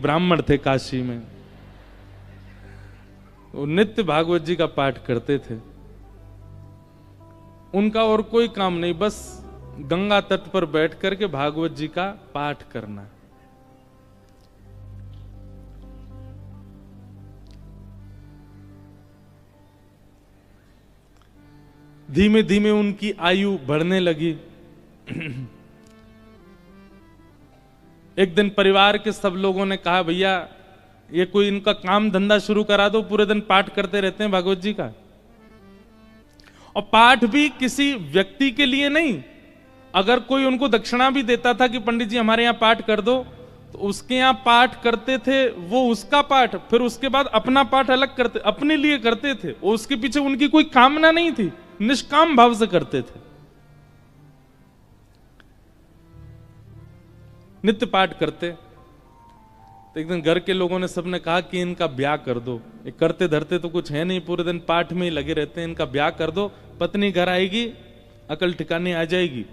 ब्राह्मण थे काशी में, वो नित्य भागवत जी का पाठ करते थे। उनका और कोई काम नहीं, बस गंगा तट पर बैठ करके भागवत जी का पाठ करना। धीमे धीमे उनकी आयु बढ़ने लगी। एक दिन परिवार के सब लोगों ने कहा, भैया ये कोई इनका काम धंधा शुरू करा दो, पूरे दिन पाठ करते रहते हैं भागवत जी का। और पाठ भी किसी व्यक्ति के लिए नहीं, अगर कोई उनको दक्षिणा भी देता था कि पंडित जी हमारे यहाँ पाठ कर दो, तो उसके यहाँ पाठ करते थे, वो उसका पाठ, फिर उसके बाद अपना पाठ अलग करते, अपने लिए करते थे। और उसके पीछे उनकी कोई कामना नहीं थी, निष्काम भाव से करते थे। नित्य पाठ करते। तो एक दिन घर के लोगों ने सबने कहा कि इनका ब्याह कर दो, ये करते धरते तो कुछ है नहीं, पूरे दिन पाठ में ही लगे रहते हैं, इनका ब्याह कर दो, पत्नी घर आएगी, अकल ठिकाने आ जाएगी।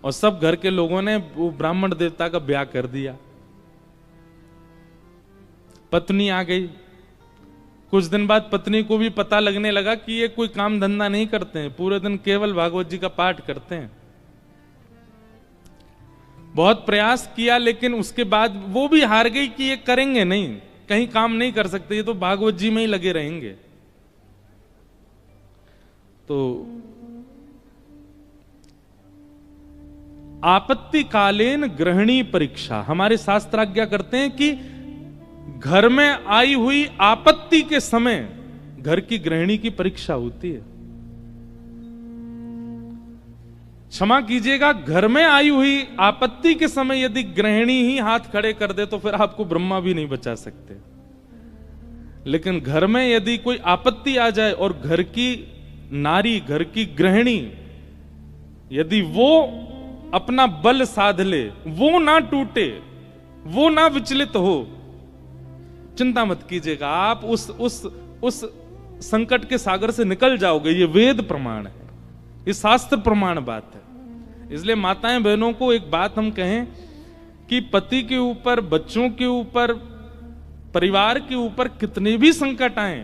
और सब घर के लोगों ने वो ब्राह्मण देवता का ब्याह कर दिया। पत्नी आ गई। कुछ दिन बाद पत्नी को भी पता लगने लगा कि ये कोई काम धंधा नहीं करते हैं, पूरे दिन केवल भागवत जी का पाठ करते हैं। बहुत प्रयास किया, लेकिन उसके बाद वो भी हार गई कि ये करेंगे नहीं, कहीं काम नहीं कर सकते, ये तो भागवत जी में ही लगे रहेंगे। तो आपत्तिकालीन गृहिणी परीक्षा, हमारे शास्त्र आज्ञा करते हैं कि घर में आई हुई आपत्ति के समय घर की गृहिणी की परीक्षा होती है। क्षमा कीजिएगा, घर में आई हुई आपत्ति के समय यदि गृहिणी ही हाथ खड़े कर दे तो फिर आपको ब्रह्मा भी नहीं बचा सकते। लेकिन घर में यदि कोई आपत्ति आ जाए और घर की नारी, घर की गृहिणी, यदि वो अपना बल साध ले, वो ना टूटे, वो ना विचलित हो, चिंता मत कीजिएगा, आप उस संकट के सागर से निकल जाओगे। ये वेद प्रमाण है, ये शास्त्र प्रमाण बात है। इसलिए माताएं बहनों को एक बात हम कहें कि पति के ऊपर, बच्चों के ऊपर, परिवार के ऊपर कितने भी संकट आए,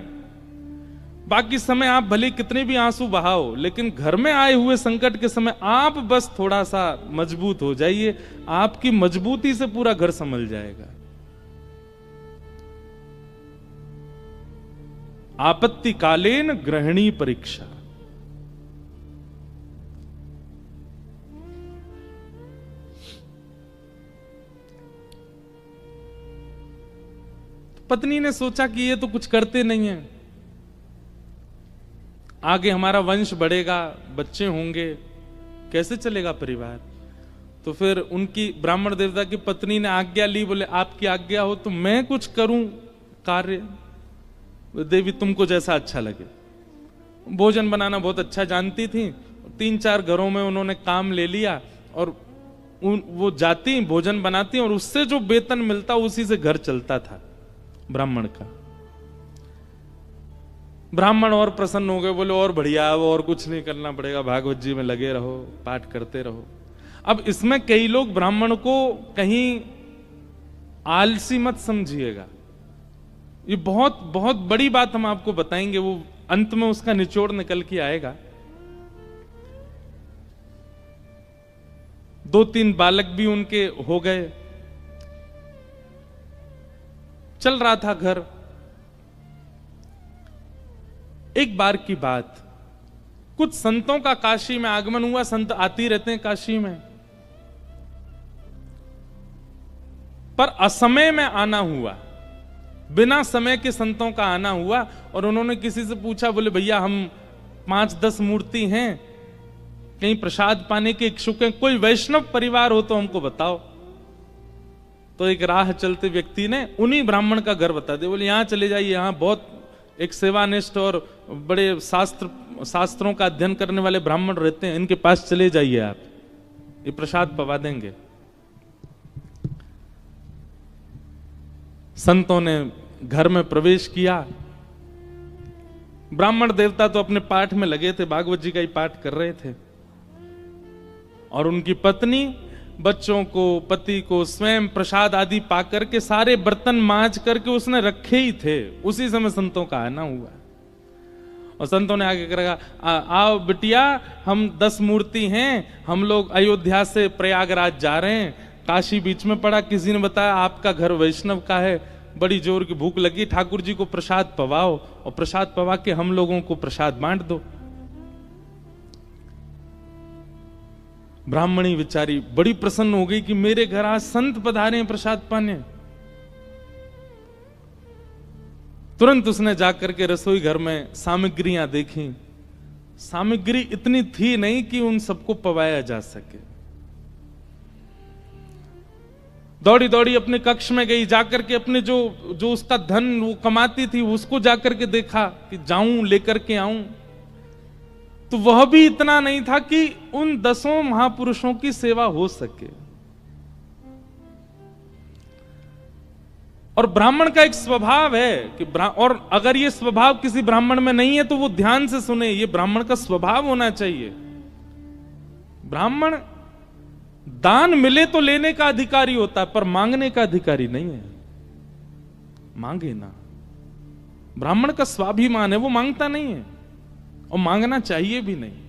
बाकी समय आप भले कितने भी आंसू बहाओ, लेकिन घर में आए हुए संकट के समय आप बस थोड़ा सा मजबूत हो जाइए, आपकी मजबूती से पूरा घर संभल जाएगा। आपत्तिकालीन गृहिणी परीक्षा। पत्नी ने सोचा कि ये तो कुछ करते नहीं है, आगे हमारा वंश बढ़ेगा, बच्चे होंगे, कैसे चलेगा परिवार। तो फिर उनकी ब्राह्मण देवता की पत्नी ने आज्ञा ली, बोले आपकी आज्ञा हो तो मैं कुछ करूं कार्य, देवी तुमको जैसा अच्छा लगे। भोजन बनाना बहुत अच्छा जानती थी, 3-4 घरों में उन्होंने काम ले लिया और वो जाती भोजन बनाती और उससे जो वेतन मिलता उसी से घर चलता था ब्राह्मण का। ब्राह्मण और प्रसन्न हो गए, बोले और बढ़िया, वो और कुछ नहीं करना पड़ेगा, भागवत जी में लगे रहो, पाठ करते रहो। अब इसमें कई लोग ब्राह्मण को कहीं आलसी मत समझिएगा, ये बहुत बहुत बड़ी बात हम आपको बताएंगे, वो अंत में उसका निचोड़ निकल के आएगा। 2-3 बालक भी उनके हो गए, चल रहा था घर। एक बार की बात, कुछ संतों का काशी में आगमन हुआ, संत आते रहते हैं काशी में, पर असमय में आना हुआ, बिना समय के संतों का आना हुआ। और उन्होंने किसी से पूछा, बोले भैया हम 5-10 मूर्ति हैं, कहीं प्रसाद पाने के इच्छुक हैं, कोई वैष्णव परिवार हो तो हमको बताओ। तो एक राह चलते व्यक्ति ने उन्हीं ब्राह्मण का घर बता दिया, बोले यहां चले जाइए, यहां बहुत एक सेवानिष्ठ और बड़े शास्त्रों का अध्ययन करने वाले ब्राह्मण रहते हैं, इनके पास चले जाइए, आप ये प्रसाद पवा देंगे। संतों ने घर में प्रवेश किया। ब्राह्मण देवता तो अपने पाठ में लगे थे, भागवत जी का ही पाठ कर रहे थे, और उनकी पत्नी बच्चों को, पति को स्वयं प्रसाद आदि पा करके सारे बर्तन मांज करके उसने रखे ही थे। उसी समय संतों का आना हुआ और संतों ने आगे कहा, आओ बिटिया, हम 10 मूर्ति हैं, हम लोग अयोध्या से प्रयागराज जा रहे हैं, काशी बीच में पड़ा, किसी ने बताया आपका घर वैष्णव का है, बड़ी जोर की भूख लगी, ठाकुर जी को प्रसाद पवाओ और प्रसाद पवा के हम लोगों को प्रसाद बांट दो। ब्राह्मणी बेचारी बड़ी प्रसन्न हो गई कि मेरे घर आज संत पधारे हैं प्रसाद पाने। तुरंत उसने जाकर के रसोई घर में सामग्रियां देखी। सामग्री इतनी थी नहीं कि उन सबको पवाया जा सके। दौड़ी दौड़ी अपने कक्ष में गई, जाकर के अपने जो उसका धन वो कमाती थी उसको जाकर के देखा कि जाऊं लेकर के आऊं, तो वह भी इतना नहीं था कि उन 10 महापुरुषों की सेवा हो सके। और ब्राह्मण का एक स्वभाव है कि और अगर ये स्वभाव किसी ब्राह्मण में नहीं है तो वो ध्यान से सुने, ये ब्राह्मण का स्वभाव होना चाहिए। ब्राह्मण दान मिले तो लेने का अधिकारी होता है, पर मांगने का अधिकारी नहीं है। मांगे ना, ब्राह्मण का स्वाभिमान है, वो मांगता नहीं है और मांगना चाहिए भी नहीं।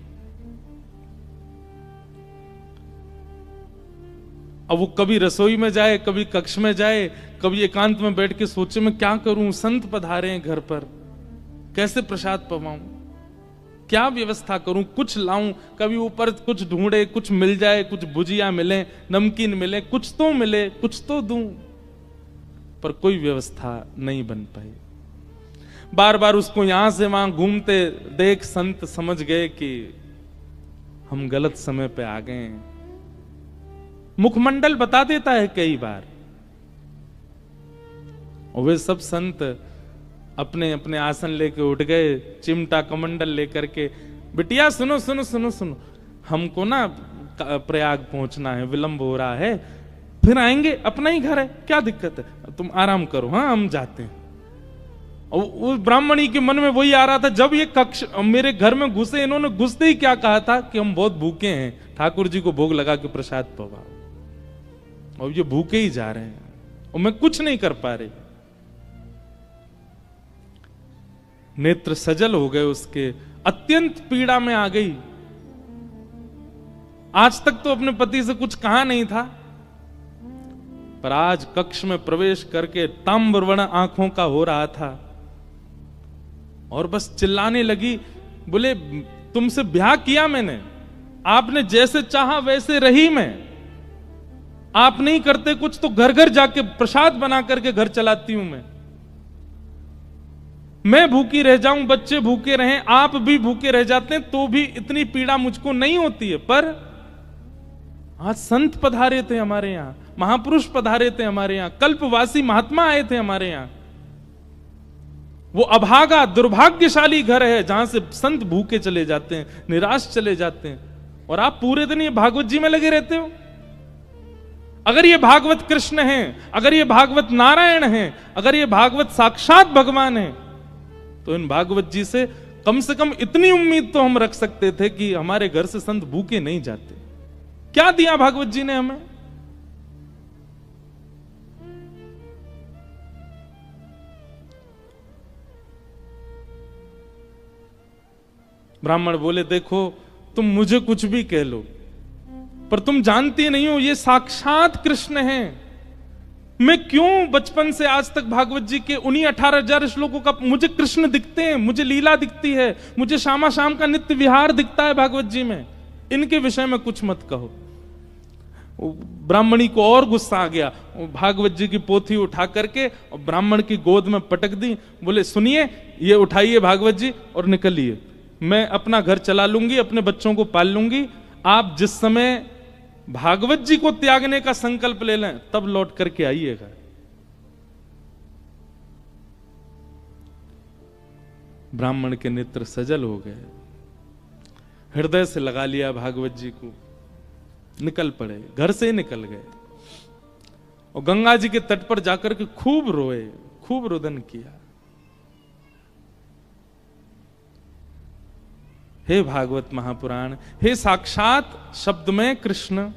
अब वो कभी रसोई में जाए, कभी कक्ष में जाए, कभी एकांत में बैठ के सोचे मैं क्या करूं, संत पधारे हैं घर पर, कैसे प्रसाद पवाऊं, क्या व्यवस्था करूं, कुछ लाऊं, कभी ऊपर कुछ ढूंढे, कुछ मिल जाए, कुछ भुजिया मिले, नमकीन मिले, कुछ तो मिले, कुछ तो दूं, पर कोई व्यवस्था नहीं बन पाई। बार बार उसको यहां से वहां घूमते देख संत समझ गए कि हम गलत समय पे आ गए हैं। मुखमंडल बता देता है कई बार, और वे सब संत अपने अपने आसन लेके उठ गए, चिमटा कमंडल लेकर के, बिटिया सुनो सुनो सुनो सुनो, हमको ना प्रयाग पहुंचना है, विलंब हो रहा है, फिर आएंगे, अपना ही घर है, क्या दिक्कत है, तुम आराम करो, हाँ हम जाते हैं। और उस ब्राह्मणी के मन में वही आ रहा था, जब ये कक्ष मेरे घर में घुसे, इन्होंने घुसते ही क्या कहा था कि हम बहुत भूखे हैं, ठाकुर जी को भोग लगा के प्रसाद पवाओ, और ये भूखे ही जा रहे हैं और मैं कुछ नहीं कर पा रही। नेत्र सजल हो गए उसके, अत्यंत पीड़ा में आ गई। आज तक तो अपने पति से कुछ कहा नहीं था, पर आज कक्ष में प्रवेश करके ताम्रवर्ण आंखों का हो रहा था और बस चिल्लाने लगी, बोले तुमसे ब्याह किया मैंने, आपने जैसे चाहा वैसे रही मैं, आप नहीं करते कुछ तो घर घर जाके प्रसाद बना करके घर चलाती हूं मैं भूखी रह जाऊं, बच्चे भूखे रहें, आप भी भूखे रह जाते हैं तो भी इतनी पीड़ा मुझको नहीं होती है। पर आज संत पधारे थे हमारे यहां, महापुरुष पधारे थे हमारे यहां, कल्पवासी महात्मा आए थे हमारे यहां। वो अभागा दुर्भाग्यशाली घर है जहां से संत भूखे चले जाते हैं, निराश चले जाते हैं, और आप पूरे दिन ये भागवत जी में लगे रहते हो। अगर ये भागवत कृष्ण हैं, अगर ये भागवत नारायण हैं, अगर ये भागवत साक्षात भगवान हैं, तो इन भागवत जी से कम इतनी उम्मीद तो हम रख सकते थे कि हमारे घर से संत भूखे नहीं जाते। क्या दिया भागवत जी ने हमें? ब्राह्मण बोले, देखो तुम मुझे कुछ भी कह लो, पर तुम जानती नहीं हो ये साक्षात कृष्ण हैं। मैं क्यों बचपन से आज तक भागवत जी के उन्हीं 18,000 श्लोकों का मुझे कृष्ण दिखते हैं, मुझे लीला दिखती है, मुझे शामा शाम का नित्य विहार दिखता है भागवत जी में, इनके विषय में कुछ मत कहो। ब्राह्मणी को और गुस्सा आ गया, भागवत जी की पोथी उठा करके और ब्राह्मण की गोद में पटक दी। बोले सुनिए, ये उठाइए भागवत जी और निकलिए, मैं अपना घर चला लूंगी, अपने बच्चों को पाल लूंगी, आप जिस समय भागवत जी को त्यागने का संकल्प ले लें तब लौट करके आइएगा। ब्राह्मण के नेत्र सजल हो गए, हृदय से लगा लिया भागवत जी को, निकल पड़े, घर से ही निकल गए और गंगा जी के तट पर जाकर के खूब रोए, खूब रुदन किया। हे भागवत महापुराण, हे साक्षात शब्द में कृष्ण,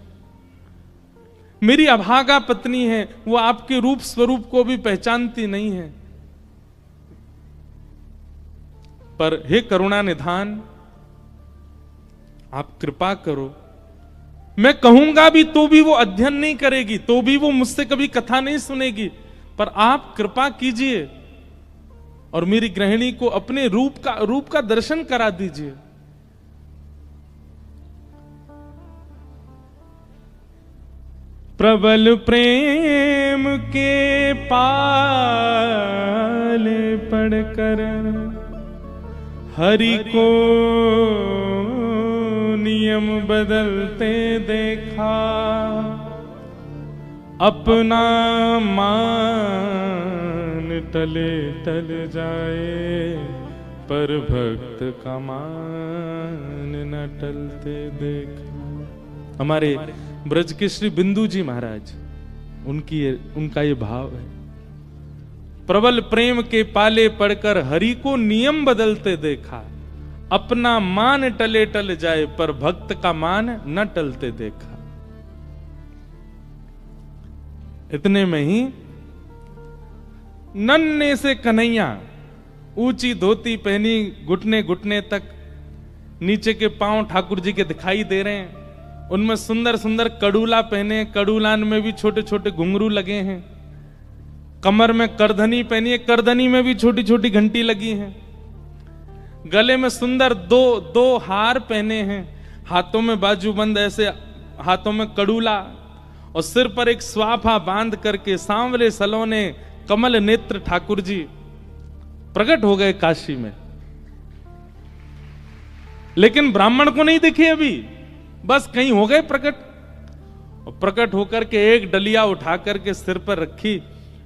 मेरी अभागा पत्नी है, वो आपके रूप स्वरूप को भी पहचानती नहीं है। पर हे करुणा निधान, आप कृपा करो। मैं कहूंगा भी तो भी वो अध्ययन नहीं करेगी, तो भी वो मुझसे कभी कथा नहीं सुनेगी, पर आप कृपा कीजिए और मेरी गृहिणी को अपने रूप का दर्शन करा दीजिए। प्रबल प्रेम के पाले पड़कर हरि को नियम बदलते देखा, अपना मान टले टल जाए, पर भक्त का मान न टलते देखा। हमारे ब्रज के श्री बिंदु जी महाराज, उनका ये भाव है। प्रबल प्रेम के पाले पड़कर हरि को नियम बदलते देखा, अपना मान टले टल जाए, पर भक्त का मान न टलते देखा। इतने में ही नन्हे से कन्हैया, ऊंची धोती पहनी, घुटने घुटने तक, नीचे के पांव ठाकुर जी के दिखाई दे रहे हैं। उनमें सुंदर सुंदर कड़ूला पहने, कड़ूलान में भी छोटे छोटे घुंघरू लगे हैं। कमर में करधनी पहनी है, करधनी में भी छोटी छोटी घंटी लगी है। गले में सुंदर दो हार पहने हैं, हाथों में बाजूबंद, ऐसे हाथों में कड़ूला, और सिर पर एक स्वाफा बांध करके सांवरे सलोने कमल नेत्र ठाकुर जी प्रकट हो गए काशी में। लेकिन ब्राह्मण को नहीं दिखे अभी, बस कहीं हो गए प्रकट। और प्रकट होकर के एक डलिया उठा करके सिर पर रखी,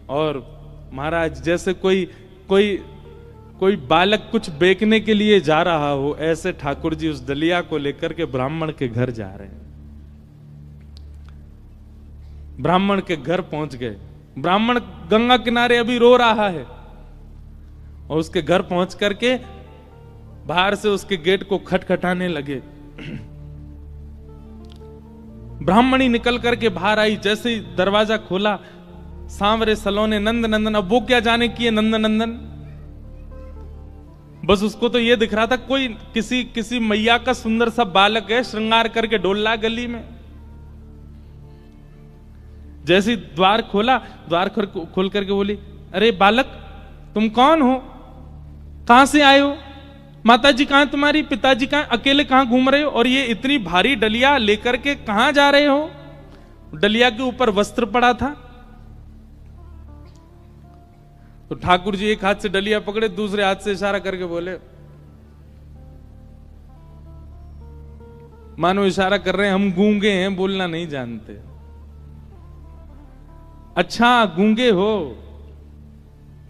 और महाराज जैसे कोई बालक कुछ बेचने के लिए जा रहा हो, ऐसे ठाकुर जी उस डलिया को लेकर के ब्राह्मण के घर जा रहे हैं। ब्राह्मण के घर पहुंच गए। ब्राह्मण गंगा किनारे अभी रो रहा है, और उसके घर पहुंच करके बाहर से उसके गेट को खटखटाने लगे। ब्राह्मणी निकल करके बाहर आई, जैसे ही दरवाजा खोला, सांवरे सलोने नंद नंदन। अब वो क्या जाने की है नंद नंदन, बस उसको तो ये दिख रहा था कोई किसी मैया का सुंदर सा बालक है, श्रृंगार करके डोला गली में। जैसे द्वार खोला, द्वार खोल करके बोली, अरे बालक तुम कौन हो, कहां से आए हो, माताजी कहां तुम्हारी, पिताजी कहां, अकेले कहां घूम रहे हो, और ये इतनी भारी डलिया लेकर के कहां जा रहे हो। डलिया के ऊपर वस्त्र पड़ा था। तो ठाकुर जी एक हाथ से डलिया पकड़े, दूसरे हाथ से इशारा करके बोले, मानो इशारा कर रहे हैं हम गूंगे हैं, बोलना नहीं जानते। अच्छा गूंगे हो।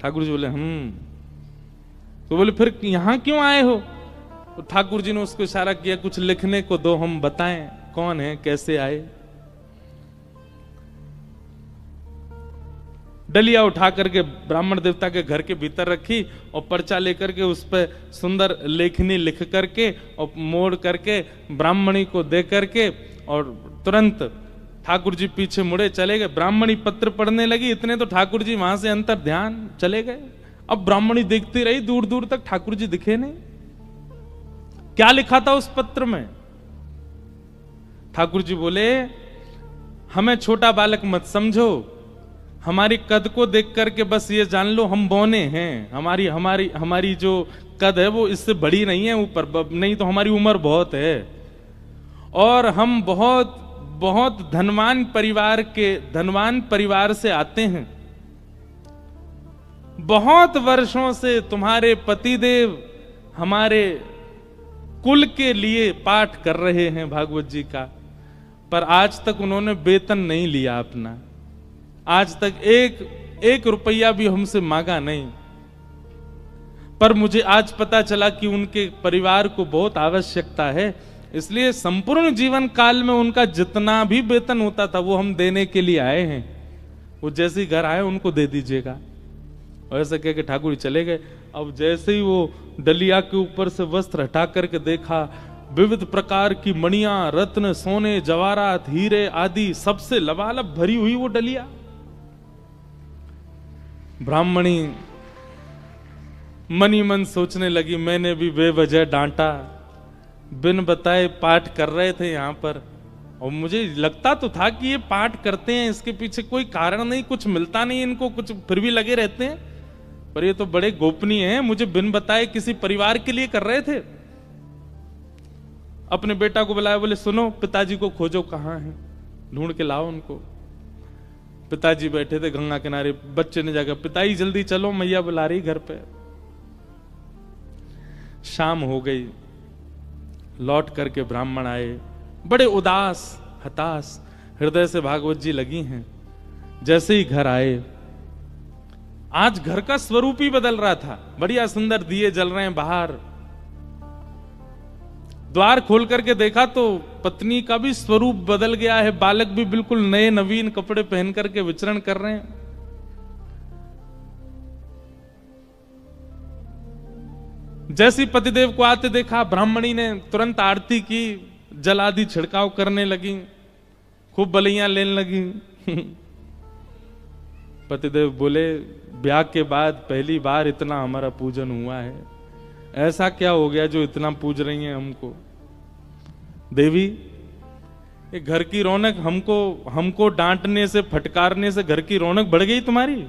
ठाकुर जी बोले तो बोले फिर यहां क्यों आए हो। तो ठाकुर जी ने उसको इशारा किया, कुछ लिखने को दो, हम बताएं कौन है, कैसे आए। डलिया उठा करके ब्राह्मण देवता के घर के भीतर रखी, और पर्चा लेकर के उस पर सुंदर लेखनी लिख करके और मोड़ करके ब्राह्मणी को दे करके, और तुरंत ठाकुर जी पीछे मुड़े चले गए। ब्राह्मणी पत्र पढ़ने लगी, इतने तो ठाकुर जी वहां से अंतर ध्यान चले गए। अब ब्राह्मणी देखती रही, दूर दूर तक ठाकुर जी दिखे नहीं। क्या लिखा था उस पत्र में। ठाकुर जी बोले, हमें छोटा बालक मत समझो, हमारी कद को देख करके बस ये जान लो हम बौने हैं। हमारी जो कद है वो इससे बड़ी नहीं है ऊपर, नहीं तो हमारी उम्र बहुत है, और हम बहुत बहुत धनवान परिवार से आते हैं। बहुत वर्षों से तुम्हारे पतिदेव हमारे कुल के लिए पाठ कर रहे हैं भागवत जी का, पर आज तक उन्होंने वेतन नहीं लिया अपना, आज तक एक रुपया भी हमसे मांगा नहीं। पर मुझे आज पता चला कि उनके परिवार को बहुत आवश्यकता है, इसलिए संपूर्ण जीवन काल में उनका जितना भी वेतन होता था वो हम देने के लिए आए हैं। वो जैसे ही घर आए उनको दे दीजिएगा। और ऐसा कह के ठाकुर जी चले गए। अब जैसे ही वो डलिया के ऊपर से वस्त्र हटा करके देखा, विविध प्रकार की मणियां, रत्न, सोने, जवाहरात, हीरे आदि सबसे लबालब भरी हुई वो डलिया। ब्राह्मणी मनी मन सोचने लगी, मैंने भी बेवजह डांटा, बिन बताए पाठ कर रहे थे यहां पर, और मुझे लगता तो था कि ये पाठ करते हैं, इसके पीछे कोई कारण नहीं, कुछ मिलता नहीं इनको, कुछ फिर भी लगे रहते हैं, पर ये तो बड़े गोपनीय हैं, मुझे बिन बताए किसी परिवार के लिए कर रहे थे। अपने बेटा को बुलाया, बोले सुनो पिताजी को खोजो, कहां हैं, ढूंढ के लाओ उनको। पिताजी बैठे थे गंगा किनारे, बच्चे ने जाकर पिताजी जल्दी चलो मैया बुला रही घर पे। शाम हो गई, लौट करके ब्राह्मण आए, बड़े उदास हताश हृदय से भागवत जी लगी हैं। जैसे ही घर आए, आज घर का स्वरूप ही बदल रहा था, बढ़िया सुंदर दिए जल रहे हैं बाहर। द्वार खोल करके देखा तो पत्नी का भी स्वरूप बदल गया है, बालक भी बिल्कुल नए नवीन कपड़े पहन करके विचरण कर रहे हैं। जैसी पतिदेव को आते देखा, ब्राह्मणी ने तुरंत आरती की, जल आदि छिड़काव करने लगी, खूब बलियां लेने लगी। पतिदेव बोले, ब्याह के बाद पहली बार इतना हमारा पूजन हुआ है, ऐसा क्या हो गया जो इतना पूज रही हैं हमको? देवी, ये घर की रौनक हमको डांटने से, फटकारने से घर की रौनक बढ़ गई तुम्हारी?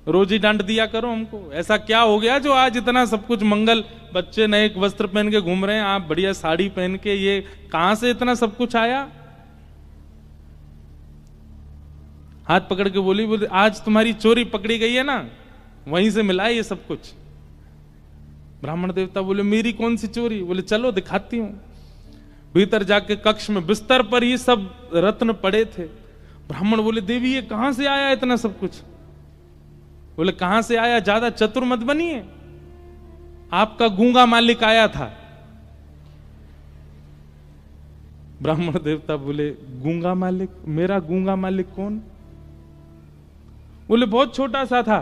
रोज ही डांट दिया करो हमको। ऐसा क्या हो गया जो आज इतना सब कुछ मंगल, बच्चे नए वस्त्र पहन के घूम रहे हैं, आप बढ़िया साड़ी पहन के, ये कहां से इतना सब कुछ आया? हाथ पकड़ के बोली, आज तुम्हारी चोरी पकड़ी गई है ना, वहीं से मिला है ये सब कुछ। ब्राह्मण देवता बोले, मेरी कौन सी चोरी? बोले चलो दिखाती हूं। भीतर जाके कक्ष में बिस्तर पर ये सब रत्न पड़े थे। ब्राह्मण बोले, देवी ये कहां से आया इतना सब कुछ? बोले कहां से आया, ज्यादा चतुर मत बनिए, आपका गूंगा मालिक आया था। ब्राह्मण देवता बोले, गूंगा मालिक? मेरा गूंगा मालिक कौन? बोले बहुत छोटा सा था,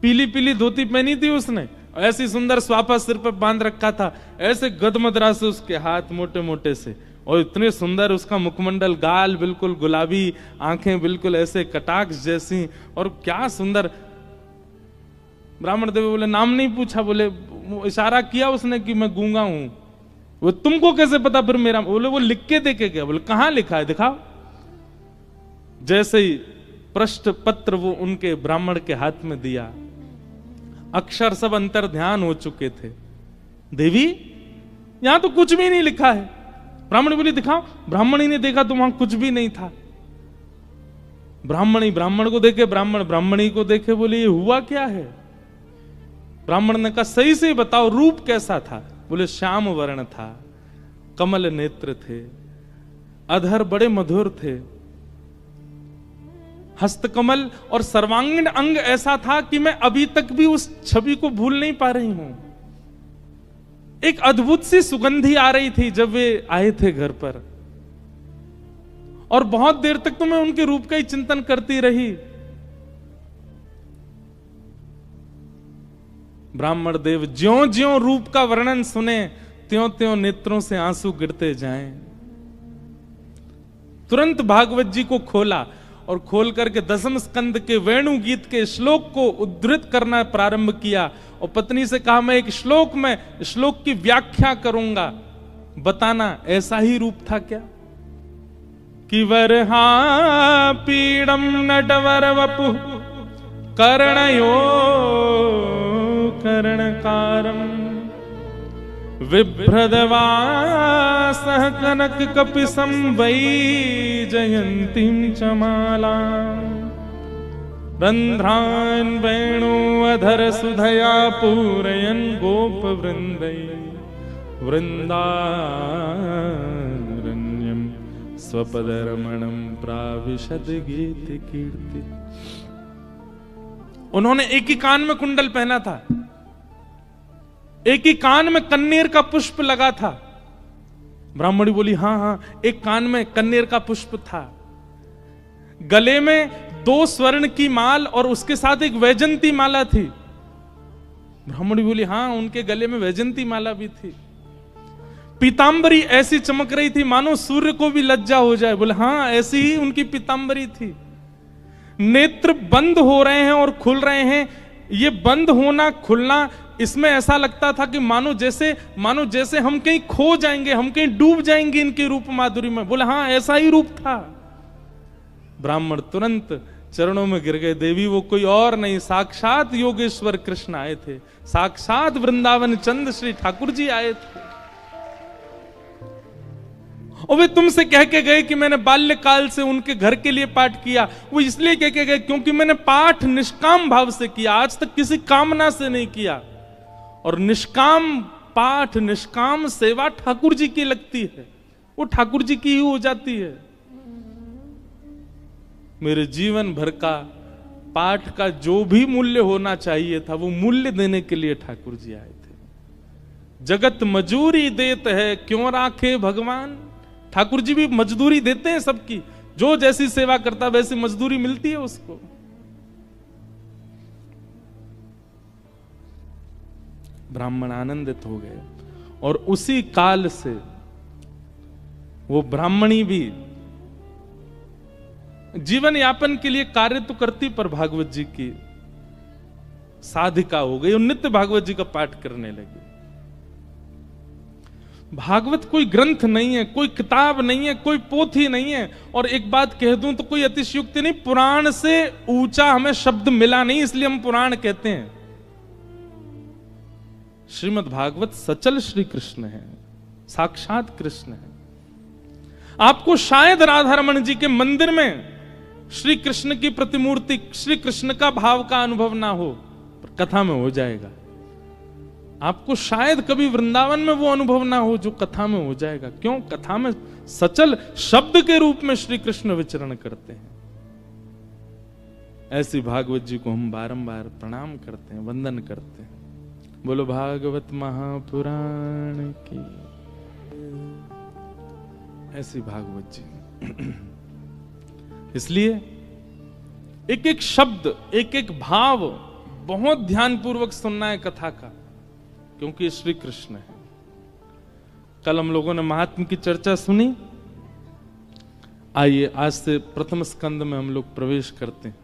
पीली पीली धोती पहनी थी उसने, ऐसी सुंदर स्वापा सिर पर बांध रखा था, ऐसे गदमदरा से उसके हाथ मोटे मोटे से, और इतने सुंदर उसका मुखमंडल, गाल बिल्कुल गुलाबी, आंखें बिल्कुल ऐसे कटाक्ष जैसी, और क्या सुंदर। ब्राह्मण देव बोले, नाम नहीं पूछा? बोले इशारा किया उसने कि मैं गूंगा हूं। वो तुमको कैसे पता फिर मेरा? बोले वो लिख के देके गया। बोले कहां लिखा है, दिखाओ। जैसे ही पृष्ठ पत्र वो उनके ब्राह्मण के हाथ में दिया, अक्षर सब अंतर ध्यान हो चुके थे। देवी यहां तो कुछ भी नहीं लिखा है। ब्राह्मणी बोली, दिखाओ। ब्राह्मणी ने देखा तो वहां कुछ भी नहीं था। ब्राह्मणी ब्राह्मण को देखे, ब्राह्मण ब्राह्मणी को देखे, बोले ये हुआ क्या है? ब्राह्मण ने कहा, सही से बताओ रूप कैसा था? बोले श्याम वर्ण था, कमल नेत्र थे, अधर बड़े मधुर थे, हस्तकमल और सर्वांगीण अंग ऐसा था कि मैं अभी तक भी उस छवि को भूल नहीं पा रही हूं। एक अद्भुत सी सुगंधी आ रही थी जब वे आए थे घर पर, और बहुत देर तक तो मैं उनके रूप का ही चिंतन करती रही। ब्राह्मण देव ज्यों ज्यों रूप का वर्णन सुने, त्यों त्यों नेत्रों से आंसू गिरते जाएं। तुरंत भागवत जी को खोला और खोल करके दसम स्कंद के वेणु गीत के श्लोक को उद्धृत करना प्रारंभ किया, और पत्नी से कहा, मैं एक श्लोक की व्याख्या करूंगा, बताना ऐसा ही रूप था क्या? कि वरहा पीड़म नटवर वपु कर्णयो कर्णकारम विभ्रदवासः कनक कपिसं वै जयन्तीं च माला रंध्रान् वेणुअधर सुधया पूरयन् गोप वृंदै वृंदारण्यं स्वपदरमणं प्राविशद गीत कीर्ति। उन्होंने एक ही कान में कुंडल पहना था, एक ही कान में कन्नेर का पुष्प लगा था। ब्राह्मणी बोली, हां हां, एक कान में कन्नेर का पुष्प था, गले में 2 स्वर्ण की माल और उसके साथ एक वैजंती माला थी। ब्राह्मणी बोली, हां उनके गले में वैजंती माला भी थी। पीतांबरी ऐसी चमक रही थी मानो सूर्य को भी लज्जा हो जाए। बोले हाँ, ऐसी ही उनकी पीतांबरी थी। नेत्र बंद हो रहे हैं और खुल रहे हैं। ये बंद होना खुलना, इसमें ऐसा लगता था कि मानो जैसे हम कहीं खो जाएंगे, हम कहीं डूब जाएंगे इनके रूप माधुरी में। बोले हाँ, ऐसा ही रूप था। ब्राह्मण तुरंत चरणों में गिर गए। देवी वो कोई और नहीं, साक्षात योगेश्वर कृष्ण आए थे, साक्षात वृंदावन चंद श्री ठाकुर जी आए थे। और वे तुमसे कह के गए कि मैंने बाल्यकाल से उनके घर के लिए पाठ किया। वो इसलिए कह के गए क्योंकि मैंने पाठ निष्काम भाव से किया, आज तक किसी कामना से नहीं किया। और निष्काम पाठ, निष्काम सेवा ठाकुर जी की लगती है, वो ठाकुर जी की ही हो जाती है। मेरे जीवन भर का पाठ का जो भी मूल्य होना चाहिए था, वो मूल्य देने के लिए ठाकुर जी आए थे। जगत मजूरी देत है, क्यों राखे भगवान। ठाकुर जी भी मजदूरी देते हैं सबकी, जो जैसी सेवा करता वैसी मजदूरी मिलती है उसको। ब्राह्मण आनंदित हो गए और उसी काल से वो ब्राह्मणी भी जीवन यापन के लिए कार्य तो करती, पर भागवत जी की साधिका हो गई और नित्य भागवत जी का पाठ करने लगी। भागवत कोई ग्रंथ नहीं है, कोई किताब नहीं है, कोई पोथी नहीं है। और एक बात कह दूं तो कोई अतिशयोक्ति नहीं, पुराण से ऊंचा हमें शब्द मिला नहीं, इसलिए हम पुराण कहते हैं। श्रीमद् भागवत सचल श्री कृष्ण है, साक्षात कृष्ण है। आपको शायद राधा रमण जी के मंदिर में श्री कृष्ण की प्रतिमूर्ति, श्री कृष्ण का भाव का अनुभव ना हो, पर कथा में हो जाएगा। आपको शायद कभी वृंदावन में वो अनुभव ना हो जो कथा में हो जाएगा। क्यों? कथा में सचल शब्द के रूप में श्री कृष्ण विचरण करते हैं। ऐसी भागवत जी को हम बारंबार प्रणाम करते हैं, वंदन करते हैं। बोलो भागवत महापुराण की। ऐसी भागवत जी। इसलिए एक एक शब्द, एक एक भाव बहुत ध्यानपूर्वक सुनना है कथा का, क्योंकि श्री कृष्ण है। कल हम लोगों ने महात्म की चर्चा सुनी। आइए आज से प्रथम स्कंद में हम लोग प्रवेश करते हैं।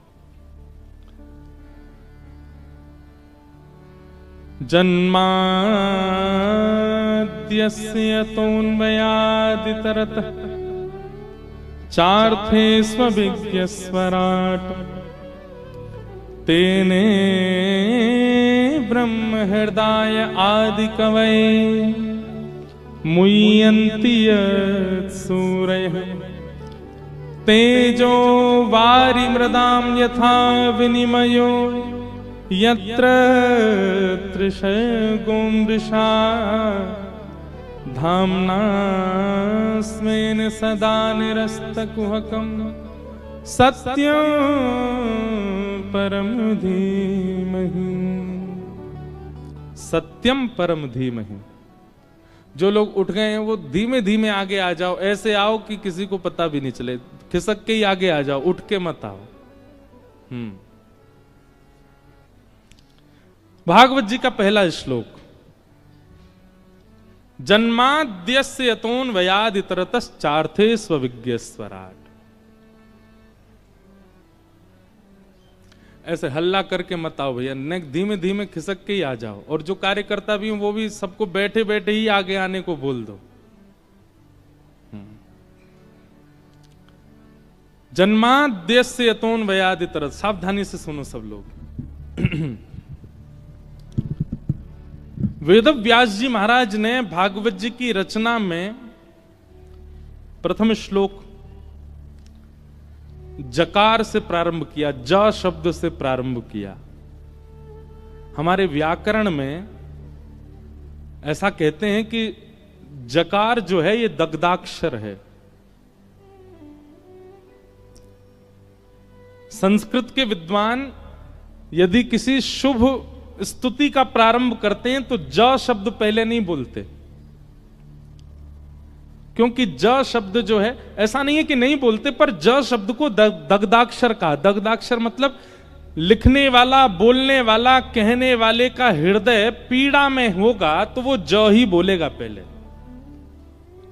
जन्माद्यस्य तोन्मयादितरतः चार्थे स्वविज्ञस्वराट् तेने ब्रह्म हृदय आदि कवये मुह्यन्ति सूरयः तेजो वारि मृदां यथा विनिमयो यत्र त्रिशर्गो मृषा धाम्ना स्वेन सदा निरस्तकुहकं सत्यं परम धीमहि। सत्यम परम धीमहि। जो लोग उठ गए हैं वो धीमे धीमे आगे आ जाओ। ऐसे आओ कि किसी को पता भी नहीं चले, खिसक के ही आगे आ जाओ, उठ के मत आओ। भागवत जी का पहला श्लोक, जन्माद्यस्य यतोऽन्वयादितरतश्चार्थे स्वविज्ञस्वराट्। ऐसे हल्ला करके मत आओ भैया, धीमे धीमे खिसक के ही आ जाओ। और जो कार्यकर्ता भी हूं वो भी सबको बैठे बैठे ही आगे आने को बोल दो। जन्माद्यस्य यतोऽन्वयादितरत। सावधानी से सुनो सब लोग। वेदव्यास जी महाराज ने भागवत जी की रचना में प्रथम श्लोक जकार से प्रारंभ किया, ज शब्द से प्रारंभ किया। हमारे व्याकरण में ऐसा कहते हैं कि जकार जो है ये दग्धाक्षर है। संस्कृत के विद्वान यदि किसी शुभ स्तुति का प्रारंभ करते हैं तो ज शब्द पहले नहीं बोलते, क्योंकि ज शब्द जो है, ऐसा नहीं है कि नहीं बोलते, पर ज शब्द को दग्धाक्षर कहा। दग्धाक्षर मतलब लिखने वाला, बोलने वाला, कहने वाले का हृदय पीड़ा में होगा तो वो ज ही बोलेगा पहले।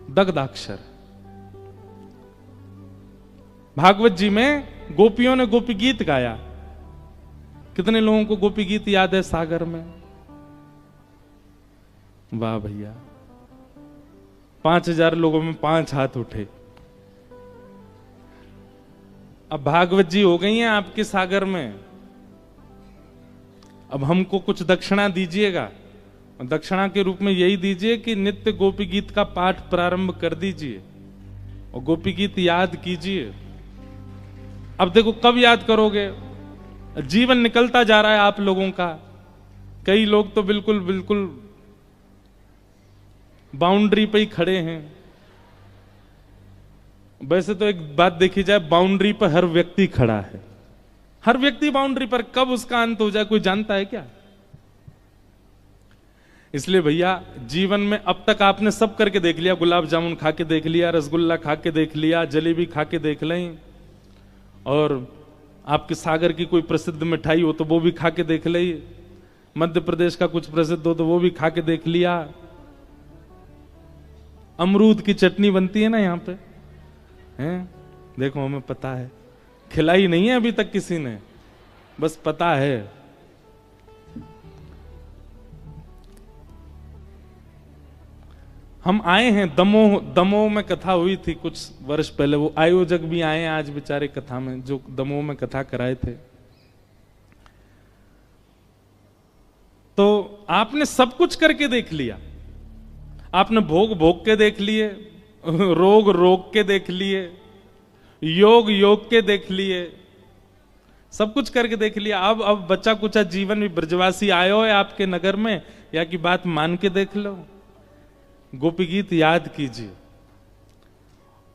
दग्धाक्षर। भागवत जी में गोपियों ने गोपी गीत गाया। कितने लोगों को गोपी गीत याद है सागर में? वाह भैया, 5000 लोगों में 5 हाथ उठे। अब भागवत जी हो गई हैं आपके सागर में। अब हमको कुछ दक्षिणा दीजिएगा। दक्षिणा के रूप में यही दीजिए कि नित्य गोपी गीत का पाठ प्रारंभ कर दीजिए और गोपी गीत याद कीजिए। अब देखो कब याद करोगे? जीवन निकलता जा रहा है आप लोगों का। कई लोग तो बिल्कुल बिल्कुल बाउंड्री पे ही खड़े हैं। वैसे तो एक बात देखी जाए, बाउंड्री पर हर व्यक्ति खड़ा है। हर व्यक्ति बाउंड्री पर, कब उसका अंत हो जाए कोई जानता है क्या? इसलिए भैया जीवन में अब तक आपने सब करके देख लिया। गुलाब जामुन खा के देख लिया, रसगुल्ला खा के देख लिया, जलेबी खा के देख लें, और आपके सागर की कोई प्रसिद्ध मिठाई हो तो वो भी खा के देख ले। मध्य प्रदेश का कुछ प्रसिद्ध हो तो वो भी खा के देख लिया। अमरूद की चटनी बनती है ना यहाँ पे, हैं? देखो हमें पता है, खिलाई नहीं है अभी तक किसी ने, बस पता है। हम आए हैं दमोह। दमोह में कथा हुई थी कुछ वर्ष पहले। वो आयोजक भी आए हैं आज बेचारे कथा में, जो दमोह में कथा कराए थे। तो आपने सब कुछ करके देख लिया। आपने भोग भोग के देख लिए, रोग रोग के देख लिए, योग योग के देख लिए, सब कुछ करके देख लिया। अब बच्चा कुछ जीवन में ब्रजवासी आयो है आपके नगर में, या की बात मान के देख लो। गोपी गीत याद कीजिए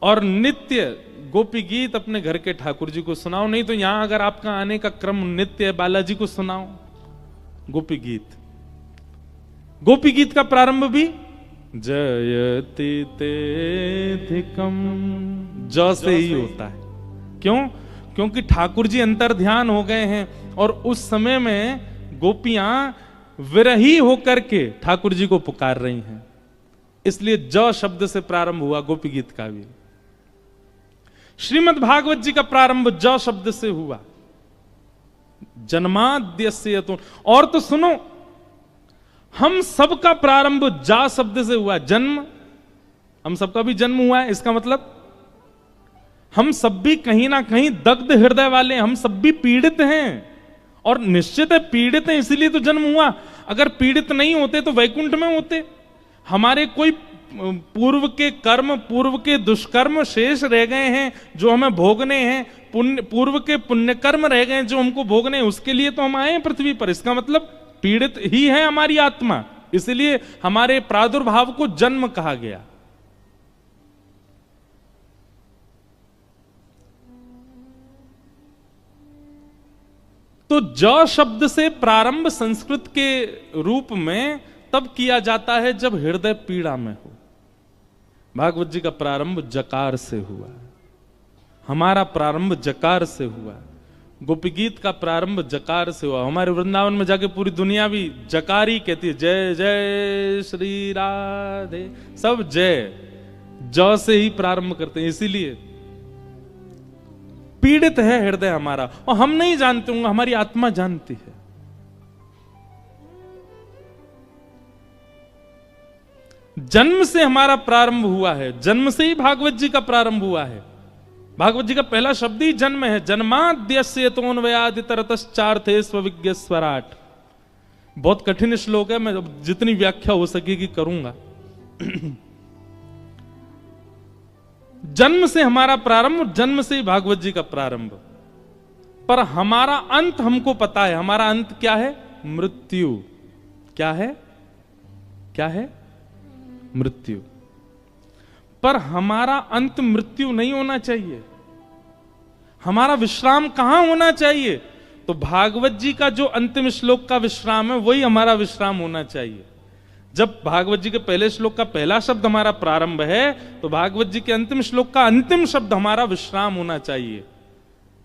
और नित्य गोपी गीत अपने घर के ठाकुर जी को सुनाओ। नहीं तो यहां अगर आपका आने का क्रम नित्य है, बालाजी को सुनाओ गोपी गीत। गोपी गीत का प्रारंभ भी जयति तेधिकम ज से ही होता है। क्यों? क्योंकि ठाकुर जी अंतर ध्यान हो गए हैं और उस समय में गोपियां विरही होकर के ठाकुर जी को पुकार रही हैं, इसलिए ज शब्द से प्रारंभ हुआ गोपी गीत का भी। श्रीमद् भागवत जी का प्रारंभ ज शब्द से हुआ, जन्माद्यस्य यतो। और तो सुनो, हम सबका प्रारंभ जा शब्द से हुआ। जन्म, हम सबका भी जन्म हुआ है। इसका मतलब हम सब भी कहीं ना कहीं दग्ध हृदय वाले, हम सब भी पीड़ित हैं, और निश्चित है पीड़ित हैं, इसीलिए तो जन्म हुआ। अगर पीड़ित नहीं होते तो वैकुंठ में होते। हमारे कोई पूर्व के कर्म, पूर्व के दुष्कर्म शेष रह गए हैं जो हमें भोगने हैं, पूर्व के पुण्य कर्म रह गए हैं जो हमको भोगने हैं, उसके लिए तो हम आए हैं पृथ्वी पर। इसका मतलब पीड़ित ही है हमारी आत्मा, इसलिए हमारे प्रादुर्भाव को जन्म कहा गया। तो ज शब्द से प्रारंभ संस्कृत के रूप में तब किया जाता है जब हृदय पीड़ा में हो। भागवत जी का प्रारंभ जकार से हुआ, हमारा प्रारंभ जकार से हुआ, गोपी गीत का प्रारंभ जकार से हुआ। हमारे वृंदावन में जाके पूरी दुनिया भी जकार ही कहती है, जय जय श्री राधे, सब जय ज से ही प्रारंभ करते हैं। इसीलिए पीड़ित है हृदय हमारा, और हम नहीं जानते होंगे, हमारी आत्मा जानती है। जन्म से हमारा प्रारंभ हुआ है, जन्म से ही भागवत जी का प्रारंभ हुआ है। भागवत जी का पहला शब्द ही जन्म है। जन्माद्यस्य तोन्वयादितरतश्चार्थे स्वविज्ञ स्वराट। बहुत कठिन श्लोक है, मैं जितनी व्याख्या हो सकेगी करूंगा। जन्म से हमारा प्रारंभ, जन्म से ही भागवत जी का प्रारंभ। पर हमारा अंत हमको पता है। हमारा अंत क्या है? मृत्यु। क्या है? क्या है? मृत्यु। पर हमारा अंत मृत्यु नहीं होना चाहिए। हमारा विश्राम कहां होना चाहिए? तो भागवत जी का जो अंतिम श्लोक का विश्राम है वही हमारा विश्राम होना चाहिए। जब भागवत जी के पहले श्लोक का पहला शब्द हमारा प्रारंभ है, तो भागवत जी के अंतिम श्लोक का अंतिम शब्द हमारा विश्राम होना चाहिए।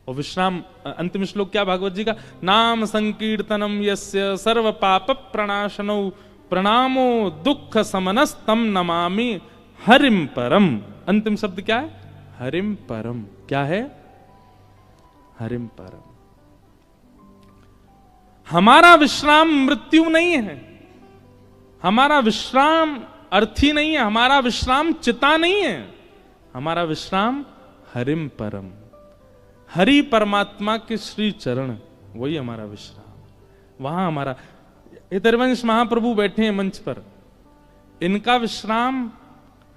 और विश्राम, अंतिम श्लोक क्या भागवत जी का? नाम संकीर्तनम यस्य सर्व पाप प्रणाशनो प्रणामो दुख समनस्तम नमामि हरिम परम। अंतिम शब्द क्या है? हरिम परम। क्या है? हरिम परम। हमारा विश्राम मृत्यु नहीं है, हमारा विश्राम अर्थी नहीं है, हमारा विश्राम चिता नहीं है, हमारा विश्राम हरिम परम, हरि परमात्मा के श्री चरण, वही हमारा विश्राम। वहां हमारा इतरवंश महाप्रभु बैठे हैं मंच पर, इनका विश्राम